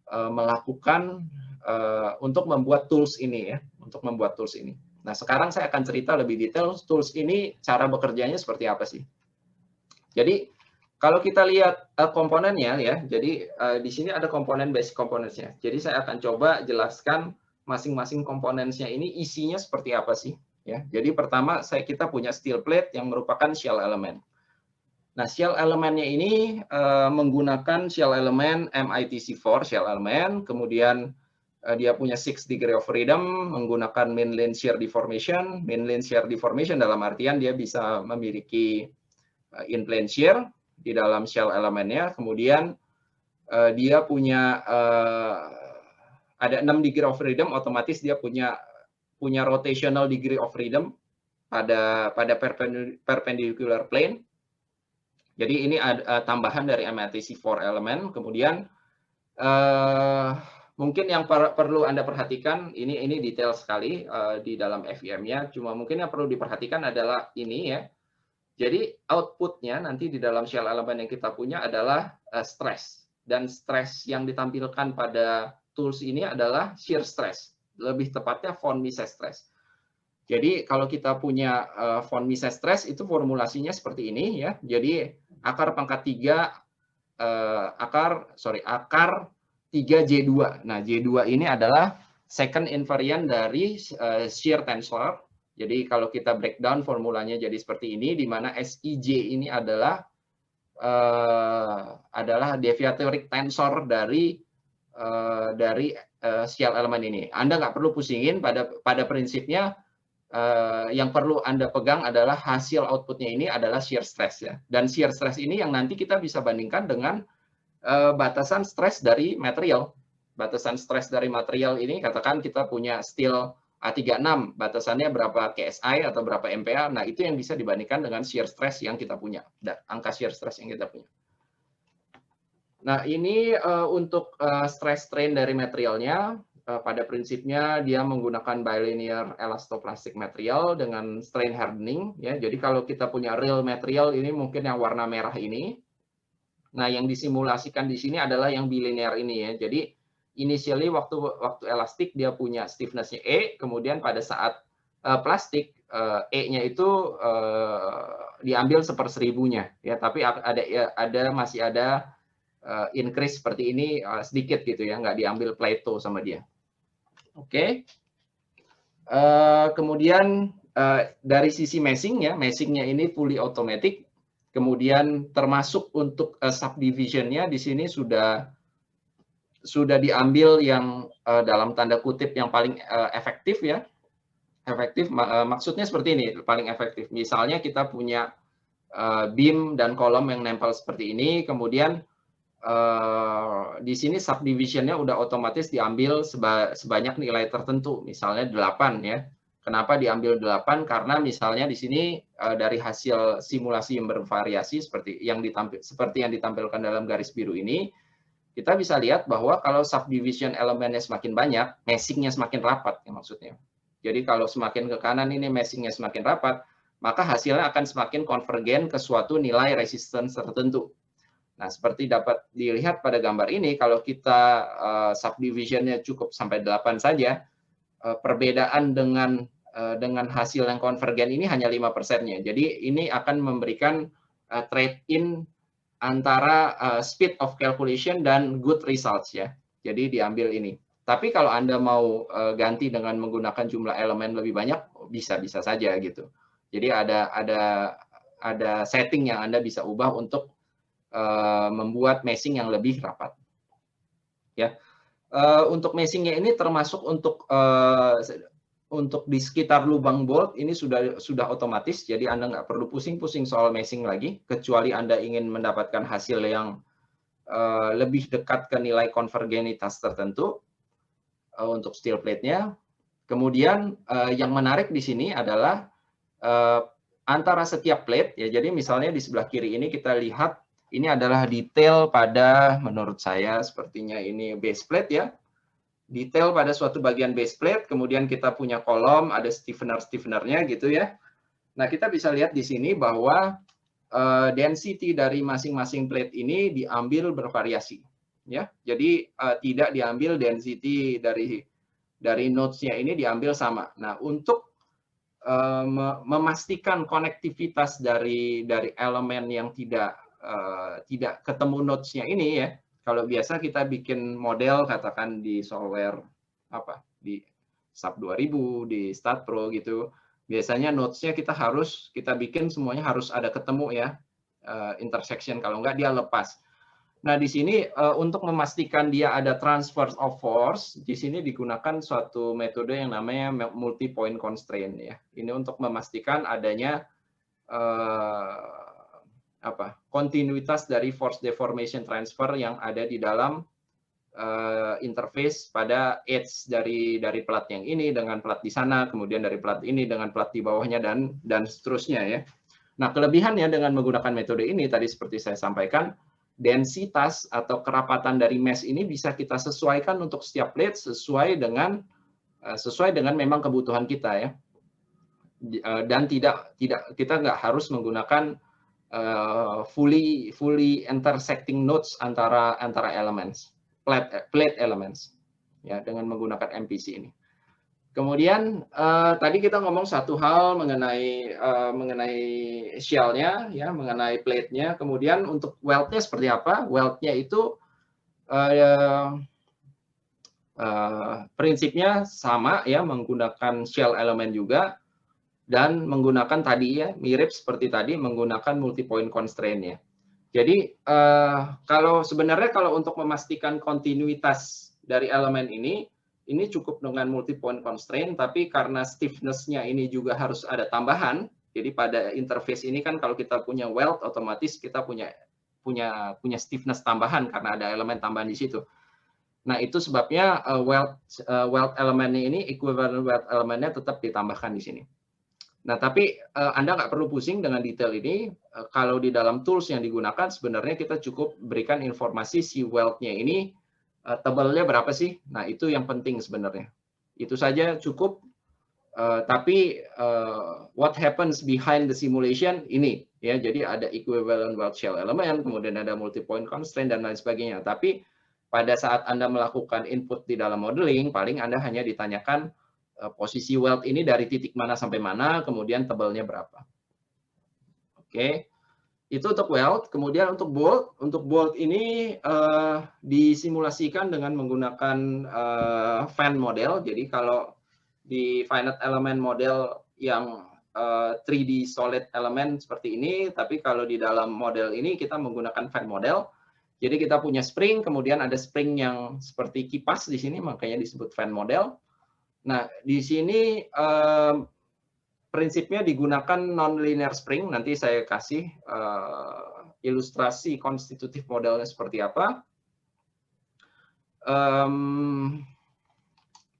melakukan untuk membuat tools ini ya, untuk membuat tools ini. Nah, sekarang saya akan cerita lebih detail tools ini cara bekerjanya seperti apa sih. Jadi kalau kita lihat komponennya ya, jadi di sini ada komponen basic components-nya. Jadi saya akan coba jelaskan masing-masing komponennya ini isinya seperti apa sih ya. Jadi pertama kita punya steel plate yang merupakan shell element. Nah, shell elemennya ini menggunakan shell element MITC4 shell element, kemudian dia punya 6 degree of freedom menggunakan mainland shear deformation. Mainland shear deformation dalam artian dia bisa memiliki in plane shear di dalam shell elemennya. Kemudian dia punya ada 6 degree of freedom, otomatis dia punya rotational degree of freedom pada perpendicular plane. Jadi ini ada tambahan dari MITC4 element. Kemudian mungkin yang perlu Anda perhatikan, ini detail sekali di dalam FEM-nya, cuma mungkin yang perlu diperhatikan adalah ini ya. Jadi output-nya nanti di dalam shell element yang kita punya adalah stress. Dan stress yang ditampilkan pada tools ini adalah shear stress. Lebih tepatnya von Mises stress. Jadi kalau kita punya von Mises stress itu formulasinya seperti ini ya. Jadi akar pangkat 3 akar 3J2. Nah, J2 ini adalah second invariant dari shear tensor. Jadi kalau kita breakdown formulanya jadi seperti ini, di mana SIJ ini adalah deviatoric tensor dari shell element ini. Anda nggak perlu pusingin, pada prinsipnya yang perlu Anda pegang adalah hasil outputnya ini adalah shear stress ya. Dan shear stress ini yang nanti kita bisa bandingkan dengan batasan stres dari material. Batasan stres dari material ini, katakan kita punya steel A36, batasannya berapa KSI atau berapa MPa, nah itu yang bisa dibandingkan dengan shear stress yang kita punya, angka shear stress yang kita punya. Nah ini untuk stress strain dari materialnya, pada prinsipnya dia menggunakan bilinear elastoplastic material dengan strain hardening, ya. Jadi kalau kita punya real material ini mungkin yang warna merah ini, nah yang disimulasikan di sini adalah yang bilinear ini ya. Jadi initially waktu elastik dia punya stiffness-nya E, kemudian pada saat plastik E-nya itu diambil 1/1000-nya ya, tapi masih ada increase seperti ini sedikit gitu ya, nggak diambil plateau sama dia. Oke. Kemudian dari sisi meshing-nya, meshing-nya ini fully automatic. Kemudian termasuk untuk subdivision-nya di sini sudah diambil yang dalam tanda kutip yang paling efektif ya. Efektif maksudnya seperti ini, paling efektif. Misalnya kita punya beam dan kolom yang nempel seperti ini, kemudian di sini subdivision-nya udah otomatis diambil sebanyak nilai tertentu, misalnya 8 ya. Kenapa diambil 8? Karena misalnya di sini dari hasil simulasi yang bervariasi seperti yang ditampilkan dalam garis biru ini, kita bisa lihat bahwa kalau subdivision elemennya semakin banyak, meshing-nya semakin rapat ya maksudnya. Jadi kalau semakin ke kanan ini meshing-nya semakin rapat, maka hasilnya akan semakin konvergen ke suatu nilai resistance tertentu. Nah, seperti dapat dilihat pada gambar ini, kalau kita subdivision-nya cukup sampai 8 saja, perbedaan dengan hasil yang konvergen ini hanya 5%-nya. Jadi ini akan memberikan trade-in antara speed of calculation dan good results ya. Jadi diambil ini. Tapi kalau Anda mau ganti dengan menggunakan jumlah elemen lebih banyak, bisa-bisa saja gitu. Jadi ada setting yang Anda bisa ubah untuk membuat meshing yang lebih rapat. Ya. Untuk meshingnya ini termasuk untuk di sekitar lubang bolt ini sudah otomatis, jadi Anda nggak perlu pusing-pusing soal meshing lagi, kecuali Anda ingin mendapatkan hasil yang lebih dekat ke nilai konvergenitas tertentu untuk steel plate-nya. Kemudian yang menarik di sini adalah antara setiap plate ya. Jadi misalnya di sebelah kiri ini kita lihat ini adalah detail pada, menurut saya sepertinya ini base plate ya. Detail pada suatu bagian base plate, kemudian kita punya kolom, ada stiffener-stiffenernya gitu ya. Nah, kita bisa lihat di sini bahwa density dari masing-masing plate ini diambil bervariasi ya. Jadi tidak diambil density dari nodes-nya ini diambil sama. Nah, untuk memastikan konektivitas dari elemen yang tidak ketemu nodes-nya ini ya. Kalau biasa kita bikin model katakan di Solware apa di SAP 2000, di StatPro gitu. Biasanya nodes-nya kita bikin semuanya harus ada ketemu ya. Intersection, kalau enggak dia lepas. Nah, di sini untuk memastikan dia ada transfer of force, di sini digunakan suatu metode yang namanya multi-point constraint ya. Ini untuk memastikan adanya kontinuitas dari force deformation transfer yang ada di dalam interface pada edge dari plat yang ini dengan plat di sana, kemudian dari plat ini dengan plat di bawahnya dan seterusnya ya. Nah, kelebihannya dengan menggunakan metode ini tadi seperti saya sampaikan, densitas atau kerapatan dari mesh ini bisa kita sesuaikan untuk setiap plate sesuai dengan memang kebutuhan kita ya. Dan tidak kita nggak harus menggunakan fully intersecting nodes antara elements, plate elements ya, dengan menggunakan MPC ini. Kemudian tadi kita ngomong satu hal mengenai shell-nya ya, mengenai plate-nya. Kemudian untuk weld-nya seperti apa? Weld-nya itu prinsipnya sama ya, menggunakan shell elemen juga dan menggunakan tadi ya, mirip seperti tadi menggunakan multi-point constraint ya. Jadi sebenarnya kalau untuk memastikan kontinuitas dari elemen ini cukup dengan multi-point constraint, tapi karena stiffness-nya ini juga harus ada tambahan. Jadi pada interface ini kan kalau kita punya weld, otomatis kita punya stiffness tambahan karena ada elemen tambahan di situ. Nah, itu sebabnya weld elemennya ini, equivalent weld elemennya tetap ditambahkan di sini. Nah, tapi Anda nggak perlu pusing dengan detail ini. Kalau di dalam tools yang digunakan, sebenarnya kita cukup berikan informasi si weld-nya ini tebalnya berapa sih? Nah, itu yang penting sebenarnya. Itu saja cukup. Tapi what happens behind the simulation ini ya. Jadi ada equivalent weld shell element, kemudian ada multi-point constraint dan lain sebagainya. Tapi pada saat Anda melakukan input di dalam modeling, paling Anda hanya ditanyakan posisi weld ini dari titik mana sampai mana, kemudian tebalnya berapa. Oke. Itu untuk weld. Kemudian untuk bolt ini disimulasikan dengan menggunakan fan model. Jadi kalau di finite element model yang 3D solid element seperti ini, tapi kalau di dalam model ini kita menggunakan fan model. Jadi kita punya spring, kemudian ada spring yang seperti kipas di sini, makanya disebut fan model. Nah, di sini prinsipnya digunakan non-linear spring. Nanti saya kasih ilustrasi konstitutif modelnya seperti apa.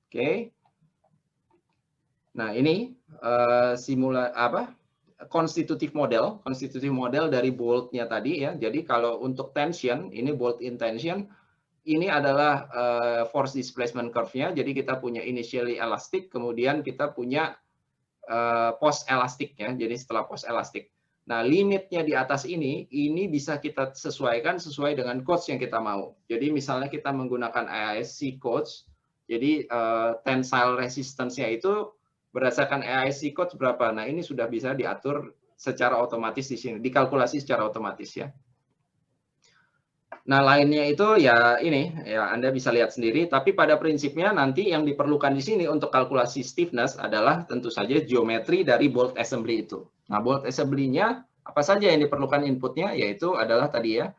Oke. Nah, ini konstitutif model dari bolt-nya tadi ya. Jadi kalau untuk tension, ini bolt in tension. Ini adalah force displacement curve-nya. Jadi kita punya initially elastic, kemudian kita punya post elastic ya. Jadi setelah post elastic. Nah, limitnya di atas ini bisa kita sesuaikan sesuai dengan codes yang kita mau. Jadi misalnya kita menggunakan AISC codes, jadi tensile resistance-nya itu berdasarkan AISC codes berapa. Nah, ini sudah bisa diatur secara otomatis di sini, dikalkulasi secara otomatis ya. Nah, lainnya itu ya ini, ya Anda bisa lihat sendiri, tapi pada prinsipnya nanti yang diperlukan di sini untuk kalkulasi stiffness adalah tentu saja geometri dari bolt assembly itu. Nah, bolt assembly-nya apa saja yang diperlukan inputnya, yaitu adalah tadi ya,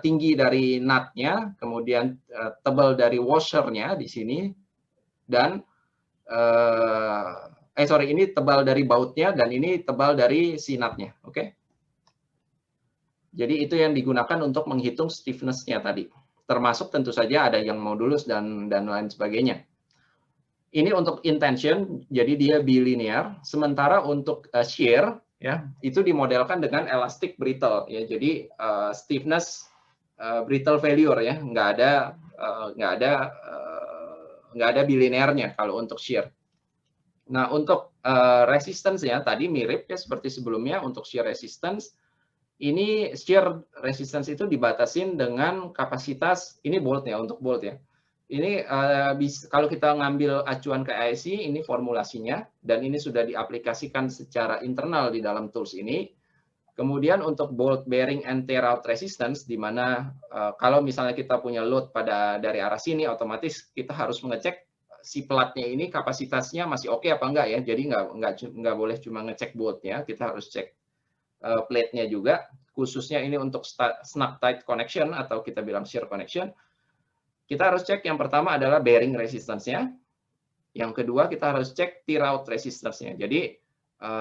tinggi dari nut-nya, kemudian tebal dari washer-nya di sini, dan ini tebal dari baut-nya, dan ini tebal dari si nut-nya, oke? Jadi itu yang digunakan untuk menghitung stiffness-nya tadi. Termasuk tentu saja ada yang modulus dan lain sebagainya. Ini untuk intention, jadi dia bilinear. Sementara untuk shear, ya, itu dimodelkan dengan elastic brittle, ya. Jadi stiffness brittle failure, ya, nggak ada bilinearnya kalau untuk shear. Nah, untuk resistance ya tadi mirip ya seperti sebelumnya. Untuk shear resistance, ini shear resistance itu dibatasin dengan kapasitas, ini bolt ya, untuk bolt ya. Ini kalau kita ngambil acuan ke IC, ini formulasinya, dan ini sudah diaplikasikan secara internal di dalam tools ini. Kemudian untuk bolt bearing and tear out resistance, di mana kalau misalnya kita punya load dari arah sini, otomatis kita harus mengecek si pelatnya ini kapasitasnya masih oke apa enggak ya. Jadi nggak boleh cuma ngecek boltnya, kita harus cek plate-nya juga. Khususnya ini untuk snug tight connection atau kita bilang shear connection. Kita harus cek yang pertama adalah bearing resistance-nya. Yang kedua kita harus cek tear out resistance-nya. Jadi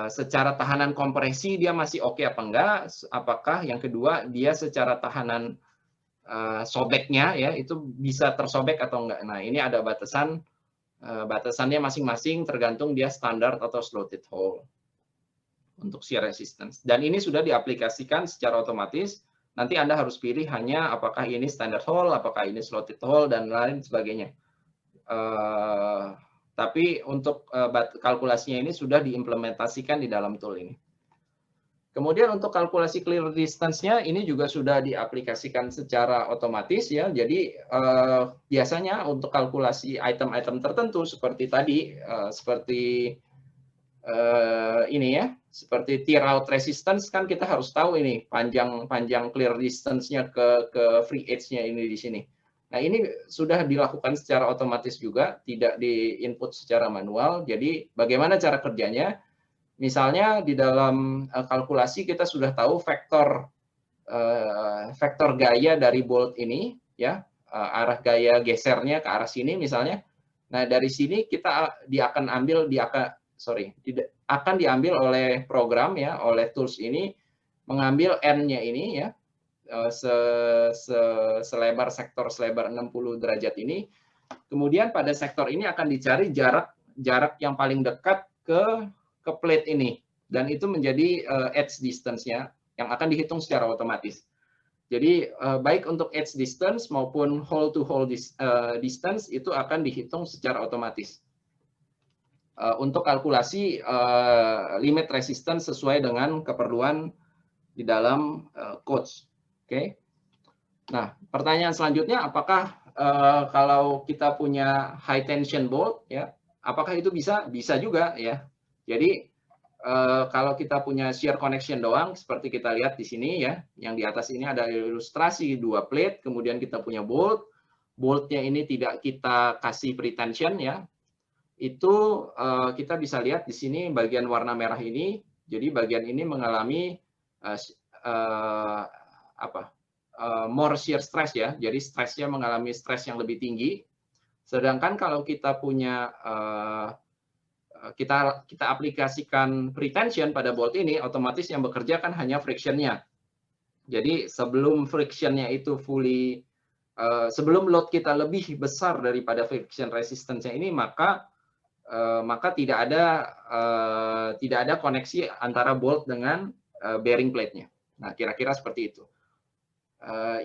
secara tahanan kompresi dia masih oke apa enggak, apakah yang kedua dia secara tahanan sobeknya ya itu bisa tersobek atau enggak. Nah, ini ada batasannya masing-masing tergantung dia standar atau slotted hole untuk shear resistance. Dan ini sudah diaplikasikan secara otomatis. Nanti Anda harus pilih hanya apakah ini standard hole, apakah ini slotted hole, dan lain sebagainya. Tapi untuk kalkulasinya ini sudah diimplementasikan di dalam tool ini. Kemudian untuk kalkulasi clear distance-nya ini juga sudah diaplikasikan secara otomatis ya. Jadi biasanya untuk kalkulasi item-item tertentu seperti tadi, seperti ini ya, seperti tear out resistance kan kita harus tahu ini panjang clear distance-nya ke free edge-nya ini di sini. Nah, ini sudah dilakukan secara otomatis juga, tidak di-input secara manual. Jadi bagaimana cara kerjanya? Misalnya di dalam kalkulasi kita sudah tahu vektor gaya dari bolt ini ya, arah gaya gesernya ke arah sini misalnya. Nah, dari sini akan diambil oleh program ya, oleh tools ini mengambil n-nya ini ya, selebar sektor selebar 60 derajat ini. Kemudian pada sektor ini akan dicari jarak yang paling dekat ke plate ini, dan itu menjadi edge distance-nya yang akan dihitung secara otomatis. Jadi baik untuk edge distance maupun hole to hole distance itu akan dihitung secara otomatis. Untuk kalkulasi limit resistance sesuai dengan keperluan di dalam codes. Oke. Nah, pertanyaan selanjutnya, apakah kalau kita punya high tension bolt ya, apakah itu bisa? Bisa juga ya. Jadi kalau kita punya shear connection doang, seperti kita lihat di sini ya, yang di atas ini ada ilustrasi 2 plate, kemudian kita punya bolt. Boltnya ini tidak kita kasih pretension ya. Itu kita bisa lihat di sini bagian warna merah ini. Jadi bagian ini mengalami more shear stress ya. Jadi stresnya mengalami stres yang lebih tinggi. Sedangkan kalau kita punya kita aplikasikan pretension pada bolt ini, otomatis yang bekerja kan hanya frictionnya. Jadi sebelum frictionnya itu sebelum load kita lebih besar daripada friction resistance-nya ini, maka tidak ada koneksi antara bolt dengan bearing plate-nya. Nah, kira-kira seperti itu.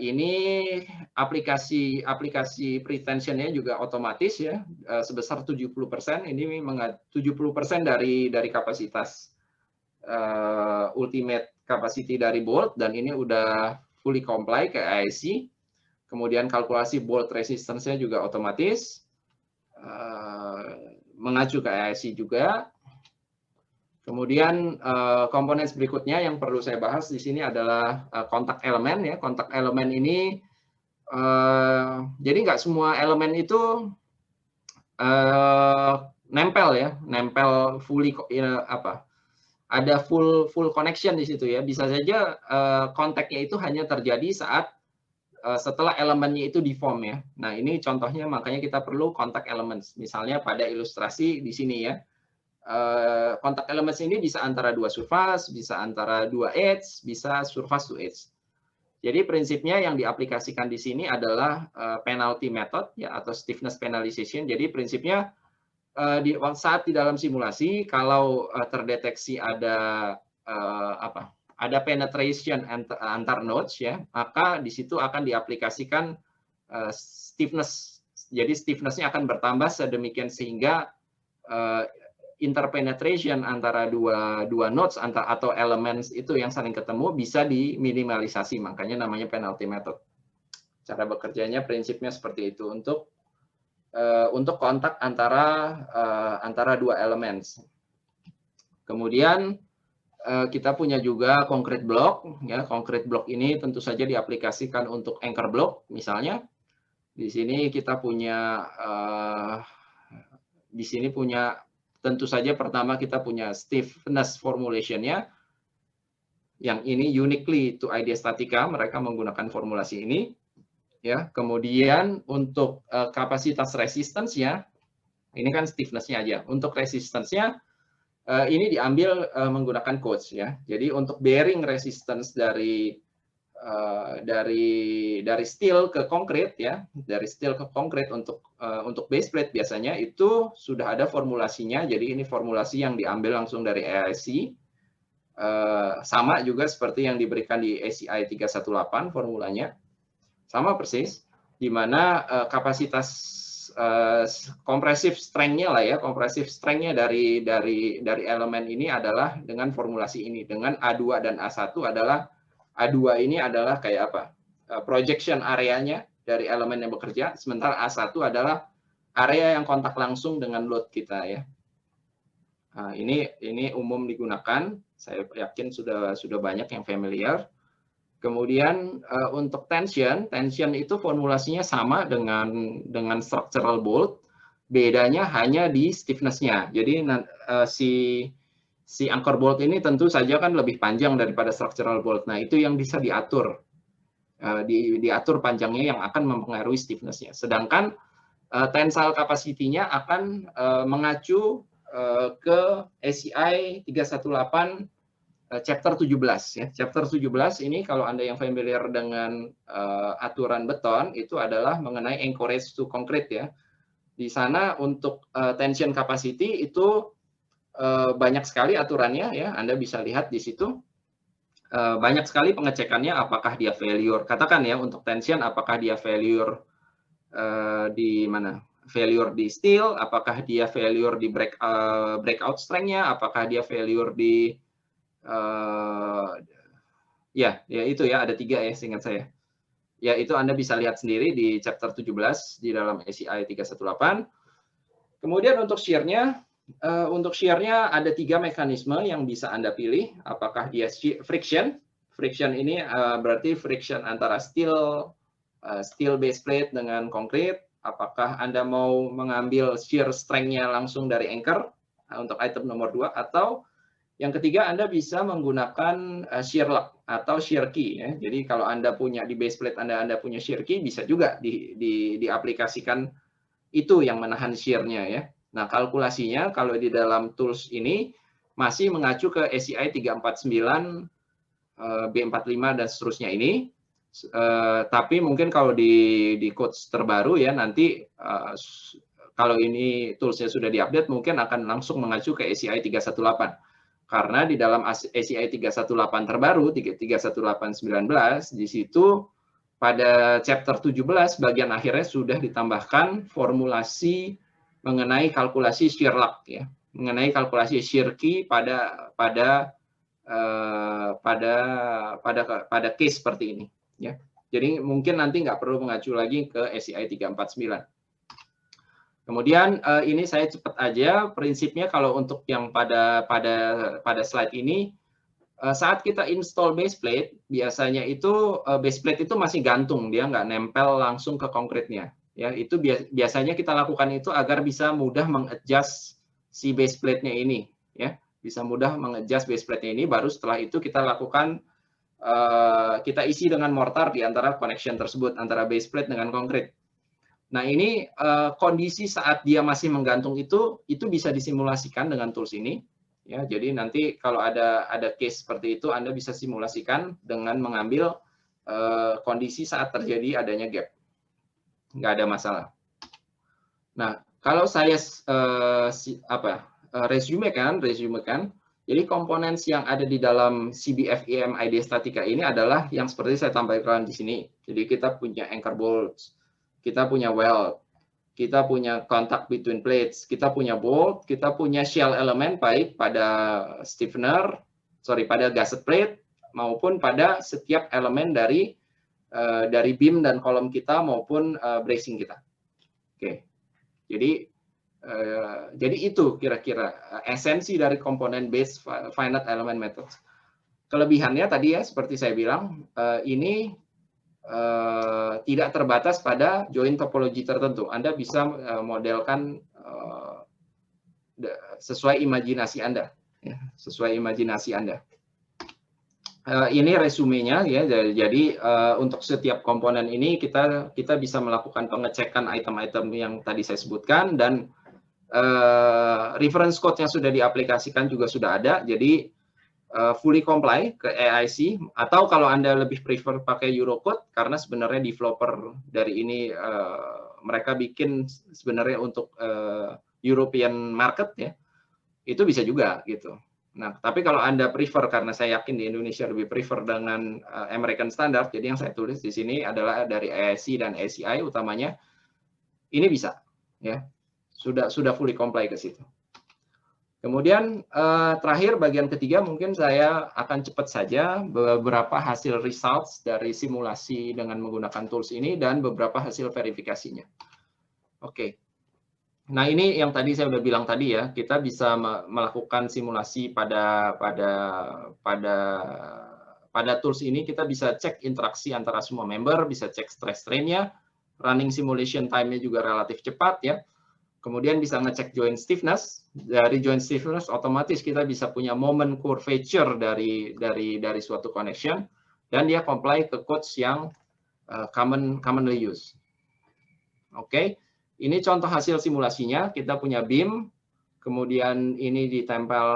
Ini aplikasi pretension-nya juga otomatis ya, sebesar 70%. Ini 70% dari kapasitas ultimate capacity dari bolt, dan ini udah fully comply ke IC. Kemudian kalkulasi bolt resistance-nya juga otomatis, mengacu ke IC juga. Kemudian komponen berikutnya yang perlu saya bahas di sini adalah kontak elemen ya. Kontak elemen ini jadi nggak semua elemen itu nempel ya, nempel fully ada full connection di situ ya. Bisa saja kontaknya itu hanya terjadi saat setelah elemennya itu di-form ya. Nah, ini contohnya, makanya kita perlu contact elements. Misalnya pada ilustrasi di sini ya. Kontak elements ini bisa antara 2 surface, bisa antara 2 edge, bisa surface to edge. Jadi prinsipnya yang diaplikasikan di sini adalah penalty method ya, atau stiffness penalization. Jadi prinsipnya saat di dalam simulasi kalau terdeteksi ada ada penetration antar nodes ya, maka di situ akan diaplikasikan stiffness. Jadi stiffness-nya akan bertambah sedemikian sehingga interpenetration antara dua nodes atau elements itu yang saling ketemu bisa diminimalisasi, makanya namanya penalty method. Cara bekerjanya prinsipnya seperti itu untuk kontak antara dua elements. Kemudian kita punya juga concrete block ya. Concrete block ini tentu saja diaplikasikan untuk anchor block misalnya. Di sini kita punya tentu saja pertama kita punya stiffness formulation-nya. Yang ini uniquely to idea statica, mereka menggunakan formulasi ini. Ya, kemudian untuk kapasitas resistance-nya, ini kan stiffness-nya aja. Untuk resistance-nya ini diambil menggunakan codes ya. Jadi untuk bearing resistance dari steel ke konkrit ya, dari steel ke konkrit untuk base plate biasanya itu sudah ada formulasinya. Jadi ini formulasi yang diambil langsung dari AIC. Sama juga seperti yang diberikan di ACI 318 formulanya. Sama persis, di mana kapasitas compressive strength-nya lah ya, compressive strength-nya dari elemen ini adalah dengan formulasi ini, dengan A2 dan A1 adalah A2 ini adalah kayak apa? Projection areanya dari elemen yang bekerja, sementara A1 adalah area yang kontak langsung dengan load kita ya. Nah, ini umum digunakan, saya yakin sudah banyak yang familiar. Kemudian untuk tension itu formulasinya sama dengan structural bolt, bedanya hanya di stiffness-nya. Jadi si anchor bolt ini tentu saja kan lebih panjang daripada structural bolt. Nah, itu yang bisa diatur. Diatur panjangnya yang akan mempengaruhi stiffness-nya. Sedangkan tensile capacity-nya akan mengacu ke ACI 318 chapter 17 ya. Chapter 17 ini kalau Anda yang familiar dengan aturan beton itu adalah mengenai anchorage to concrete ya. Di sana untuk tension capacity itu banyak sekali aturannya ya. Anda bisa lihat di situ. Banyak sekali pengecekannya apakah dia failure. Katakan ya untuk tension apakah dia failure di mana? Failure di steel, apakah dia failure di breakout strength-nya, apakah dia failure di ya itu ya, ada 3 ya seingat saya. Ya itu Anda bisa lihat sendiri di chapter 17 di dalam ACI 318. Kemudian untuk shear-nya ada 3 mekanisme yang bisa Anda pilih. Apakah dia friction? Friction ini berarti friction antara steel base plate dengan konkrit. Apakah Anda mau mengambil shear strength-nya langsung dari anchor untuk item nomor 2, atau yang ketiga, Anda bisa menggunakan shear lock atau shear key. Ya. Jadi kalau Anda punya di base plate Anda punya shear key, bisa juga diaplikasikan itu yang menahan shear-nya ya. Nah, kalkulasinya kalau di dalam tools ini masih mengacu ke ACI 349, B45 dan seterusnya ini. Tapi mungkin kalau di codes terbaru ya nanti kalau ini toolsnya sudah diupdate mungkin akan langsung mengacu ke ACI 318. Karena di dalam ACI 318 terbaru, 31819, di situ pada chapter 17 bagian akhirnya sudah ditambahkan formulasi mengenai kalkulasi shear lock ya, mengenai kalkulasi shear key pada case seperti ini ya. Jadi mungkin nanti nggak perlu mengacu lagi ke ACI 349. Kemudian ini saya cepat aja prinsipnya kalau untuk yang pada slide ini saat kita install base plate biasanya itu base plate itu masih gantung, dia nggak nempel langsung ke konkritnya ya. Itu biasanya kita lakukan itu agar bisa mudah mengadjust si base plate-nya ini ya, bisa mudah mengadjust base plate-nya ini. Baru setelah itu kita lakukan kita isi dengan mortar di antara connection tersebut antara base plate dengan konkrit. Nah, ini kondisi saat dia masih menggantung itu bisa disimulasikan dengan tools ini. Ya, jadi nanti kalau ada case seperti itu, Anda bisa simulasikan dengan mengambil kondisi saat terjadi adanya gap. Nggak ada masalah. Nah, kalau saya resume kan, jadi komponen yang ada di dalam CBFEM ID statika ini adalah yang seperti saya tampilkan di sini. Jadi kita punya anchor bolts, kita punya weld, kita punya contact between plates, kita punya bolt, kita punya shell element baik pada stiffener, pada gusset plate maupun pada setiap elemen dari beam dan kolom kita maupun bracing kita. Oke. Jadi itu kira-kira esensi dari komponen base finite element methods. Kelebihannya tadi ya seperti saya bilang, ini tidak terbatas pada join topologi tertentu. Anda bisa modelkan sesuai imajinasi Anda, ya, sesuai imajinasi Anda. Ini resumenya ya. Jadi untuk setiap komponen ini kita bisa melakukan pengecekan item-item yang tadi saya sebutkan, dan reference code yang sudah diaplikasikan juga sudah ada. Jadi fully comply ke AIC, atau kalau Anda lebih prefer pakai Eurocode karena sebenarnya developer dari ini mereka bikin sebenarnya untuk European market ya. Itu bisa juga gitu. Nah, tapi kalau Anda prefer, karena saya yakin di Indonesia lebih prefer dengan American Standard, jadi yang saya tulis di sini adalah dari AIC dan ACI utamanya, ini bisa ya. Sudah fully comply ke situ. Kemudian terakhir bagian ketiga, mungkin saya akan cepat saja beberapa hasil results dari simulasi dengan menggunakan tools ini dan beberapa hasil verifikasinya. Oke. Nah, ini yang tadi saya udah bilang tadi ya, kita bisa melakukan simulasi pada tools ini. Kita bisa cek interaksi antara semua member, bisa cek stress strain-nya, running simulation time-nya juga relatif cepat ya. Kemudian bisa ngecek joint stiffness. Dari joint stiffness otomatis kita bisa punya moment curvature dari suatu connection, dan dia comply ke codes yang commonly used. Oke. Ini contoh hasil simulasinya. Kita punya beam, kemudian ini ditempel,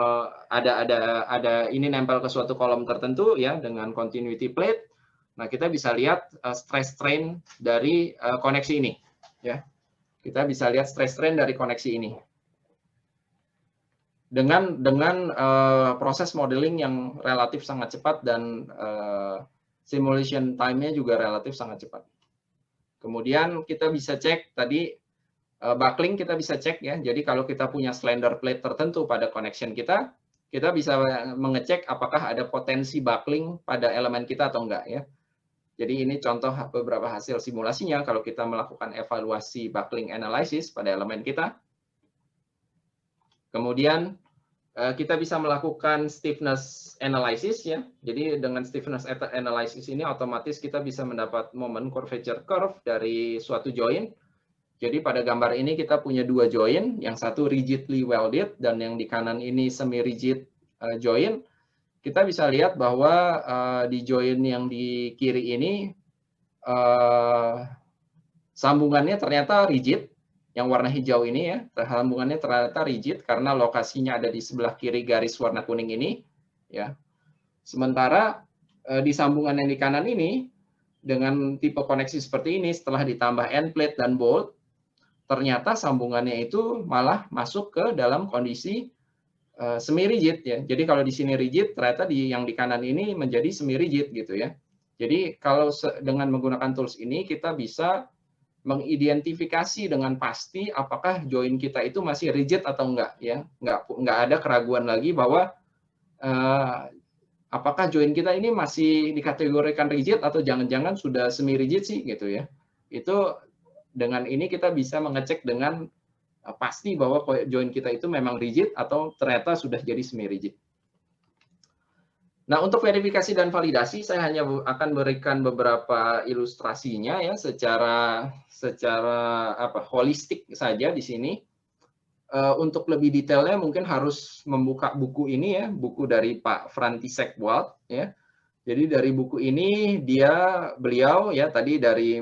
ada ini nempel ke suatu kolom tertentu ya dengan continuity plate. Nah, kita bisa lihat stress strain dari koneksi ini ya. Kita bisa lihat stress strain dari koneksi ini dengan proses modeling yang relatif sangat cepat, dan simulation time-nya juga relatif sangat cepat. Kemudian kita bisa cek tadi buckling, kita bisa cek ya. Jadi kalau kita punya slender plate tertentu pada connection kita bisa mengecek apakah ada potensi buckling pada elemen kita atau enggak ya. Jadi ini contoh beberapa hasil simulasinya kalau kita melakukan evaluasi buckling analysis pada elemen kita. Kemudian kita bisa melakukan stiffness analysis ya. Jadi dengan stiffness analysis ini otomatis kita bisa mendapat moment curvature curve dari suatu joint. Jadi pada gambar ini kita punya dua joint, yang satu rigidly welded dan yang di kanan ini semi rigid joint. Kita bisa lihat bahwa di joint yang di kiri ini sambungannya ternyata rigid, yang warna hijau ini ya, sambungannya ternyata rigid karena lokasinya ada di sebelah kiri garis warna kuning ini ya. Sementara di sambungan yang di kanan ini dengan tipe koneksi seperti ini, setelah ditambah end plate dan bolt, ternyata sambungannya itu malah masuk ke dalam kondisi semi rigid ya. Jadi kalau di sini rigid, ternyata yang di kanan ini menjadi semi rigid gitu ya. Jadi kalau dengan menggunakan tools ini kita bisa mengidentifikasi dengan pasti apakah joint kita itu masih rigid atau enggak ya. Enggak ada keraguan lagi bahwa apakah joint kita ini masih dikategorikan rigid atau jangan-jangan sudah semi rigid sih gitu ya. Itu dengan ini kita bisa mengecek dengan pasti bahwa joint kita itu memang rigid atau ternyata sudah jadi semi rigid. Nah, untuk verifikasi dan validasi saya hanya akan berikan beberapa ilustrasinya ya secara holistik saja di sini. Untuk lebih detailnya mungkin harus membuka buku ini ya, buku dari Pak František Wald ya. Jadi dari buku ini beliau ya tadi dari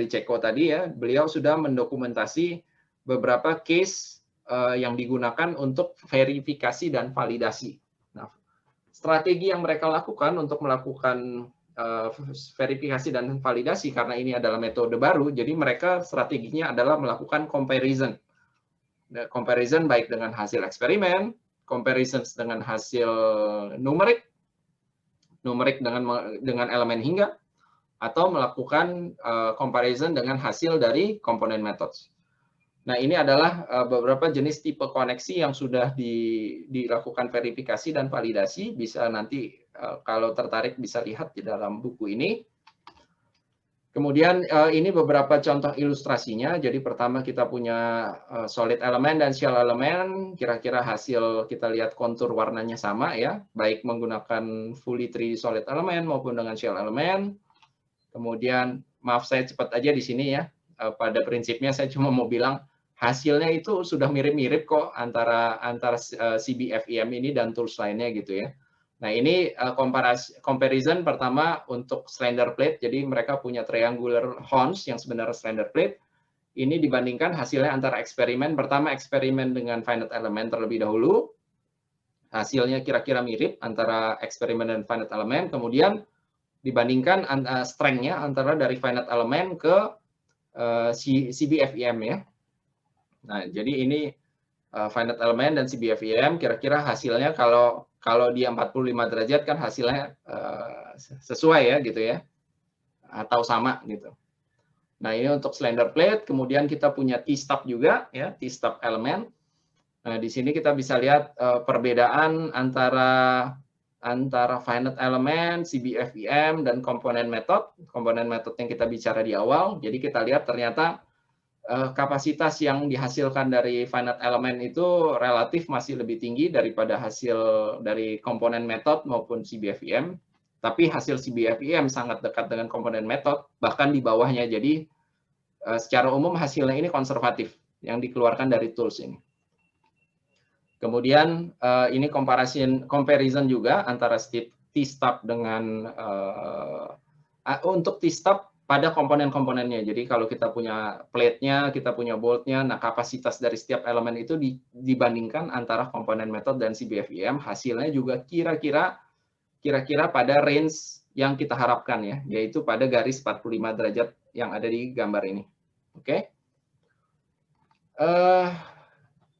Ceko tadi ya, beliau sudah mendokumentasi beberapa case yang digunakan untuk verifikasi dan validasi. Nah, strategi yang mereka lakukan untuk melakukan verifikasi dan validasi karena ini adalah metode baru, jadi mereka strateginya adalah melakukan comparison. Comparison baik dengan hasil eksperimen, comparison dengan hasil numerik dengan elemen hingga, atau melakukan comparison dengan hasil dari komponen methods. Nah, ini adalah beberapa jenis tipe koneksi yang sudah dilakukan verifikasi dan validasi. Bisa nanti kalau tertarik bisa lihat di dalam buku ini. Kemudian ini beberapa contoh ilustrasinya. Jadi pertama kita punya solid element dan shell element. Kira-kira hasil kita lihat kontur warnanya sama ya, baik menggunakan fully 3D solid element maupun dengan shell element. Kemudian maaf saya cepat aja di sini ya. Pada prinsipnya saya cuma mau bilang hasilnya itu sudah mirip-mirip kok antara CBFEM ini dan tools lainnya gitu ya. Nah, ini comparison pertama untuk slender plate. Jadi mereka punya triangular horns yang sebenarnya slender plate. Ini dibandingkan hasilnya antara eksperimen. Pertama eksperimen dengan finite element terlebih dahulu. Hasilnya kira-kira mirip antara eksperimen dan finite element. Kemudian dibandingkan strength-nya antara dari finite element ke CBFEM ya. Nah, jadi ini finite element dan CBFEM kira-kira hasilnya kalau dia 45 derajat kan hasilnya sesuai ya gitu ya. Atau sama gitu. Nah, ini untuk slender plate, kemudian kita punya T-stub juga ya, T-stub element. Nah, di sini kita bisa lihat perbedaan antara finite element, CBFEM, dan komponen method yang kita bicara di awal. Jadi kita lihat ternyata kapasitas yang dihasilkan dari finite element itu relatif masih lebih tinggi daripada hasil dari komponen method maupun CBFEM. Tapi hasil CBFEM sangat dekat dengan komponen method, bahkan di bawahnya. Jadi secara umum hasilnya ini konservatif yang dikeluarkan dari tools ini. Kemudian ini comparison juga antara T-stub dengan untuk T-stub pada komponen-komponennya. Jadi kalau kita punya plate-nya, kita punya bolt-nya, nah kapasitas dari setiap elemen itu dibandingkan antara komponen method dan CBFEM, hasilnya juga kira-kira pada range yang kita harapkan ya, yaitu pada garis 45 derajat yang ada di gambar ini. Oke.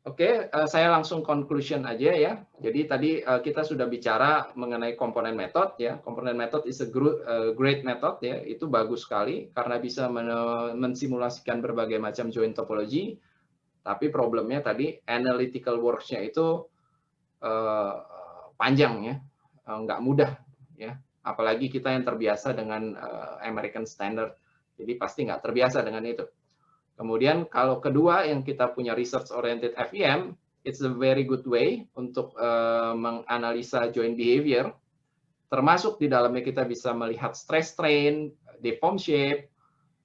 Oke, saya langsung conclusion aja ya. Jadi tadi kita sudah bicara mengenai komponen method ya. Komponen method is a great method ya. Itu bagus sekali karena bisa mensimulasikan berbagai macam joint topology. Tapi problemnya tadi analytical works-nya itu panjang ya, nggak mudah ya. Apalagi kita yang terbiasa dengan American Standard. Jadi pasti nggak terbiasa dengan itu. Kemudian kalau kedua yang kita punya research oriented FEM, it's a very good way untuk menganalisa joint behavior. Termasuk di dalamnya kita bisa melihat stress strain, deform shape,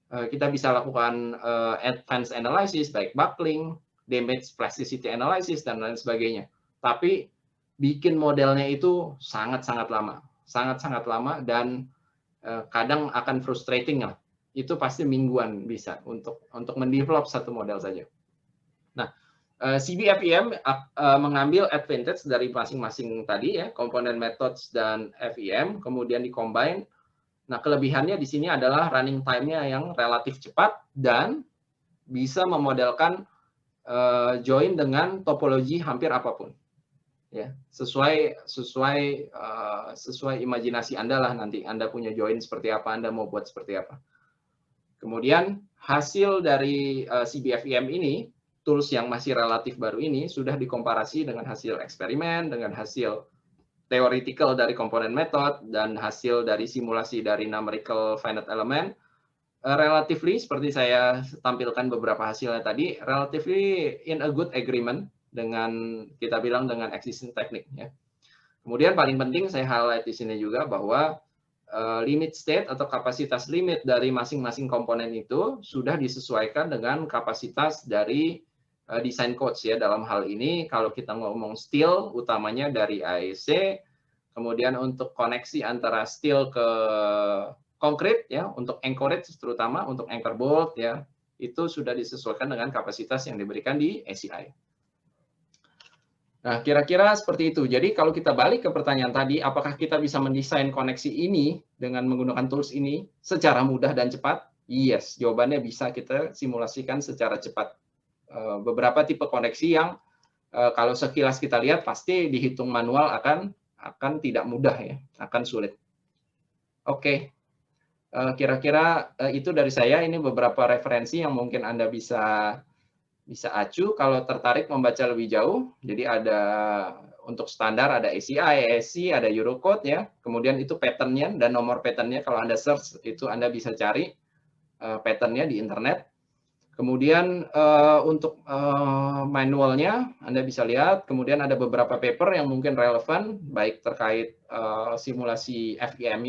kita bisa lakukan advanced analysis baik buckling, damage plasticity analysis dan lain sebagainya. Tapi bikin modelnya itu sangat-sangat lama dan kadang akan frustrating lah. Itu pasti mingguan bisa untuk mendevelop satu model saja. Nah, CBFEM mengambil advantage dari masing-masing tadi ya, komponen methods dan FEM, kemudian di-combine. Nah, kelebihannya di sini adalah running time-nya yang relatif cepat dan bisa memodelkan join dengan topologi hampir apapun. Ya, sesuai imajinasi Anda lah nanti. Anda punya join seperti apa, Anda mau buat seperti apa. Kemudian hasil dari CBFEM ini, tools yang masih relatif baru ini, sudah dikomparasi dengan hasil eksperimen, dengan hasil theoretical dari komponen method, dan hasil dari simulasi dari numerical finite element. Relatively, seperti saya tampilkan beberapa hasilnya tadi, relatively in a good agreement dengan, kita bilang dengan existing teknik. Ya. Kemudian paling penting saya highlight di sini juga bahwa limit state atau kapasitas limit dari masing-masing komponen itu sudah disesuaikan dengan kapasitas dari design codes ya. Dalam hal ini kalau kita ngomong steel utamanya dari AEC, kemudian untuk koneksi antara steel ke konkrit ya, untuk anchorage terutama untuk anchor bolt ya, itu sudah disesuaikan dengan kapasitas yang diberikan di ACI. Nah, kira-kira seperti itu. Jadi kalau kita balik ke pertanyaan tadi, apakah kita bisa mendesain koneksi ini dengan menggunakan tools ini secara mudah dan cepat? Yes, jawabannya bisa kita simulasikan secara cepat. Beberapa tipe koneksi yang kalau sekilas kita lihat pasti dihitung manual akan tidak mudah ya, akan sulit. Oke, kira-kira itu dari saya. Ini beberapa referensi yang mungkin Anda bisa acu kalau tertarik membaca lebih jauh. Jadi ada untuk standar ada ACI, ASC, ada Eurocode ya. Kemudian itu pattern-nya dan nomor pattern-nya kalau Anda search itu Anda bisa cari pattern-nya di internet. Kemudian untuk manualnya Anda bisa lihat. Kemudian ada beberapa paper yang mungkin relevan baik terkait simulasi FEM-nya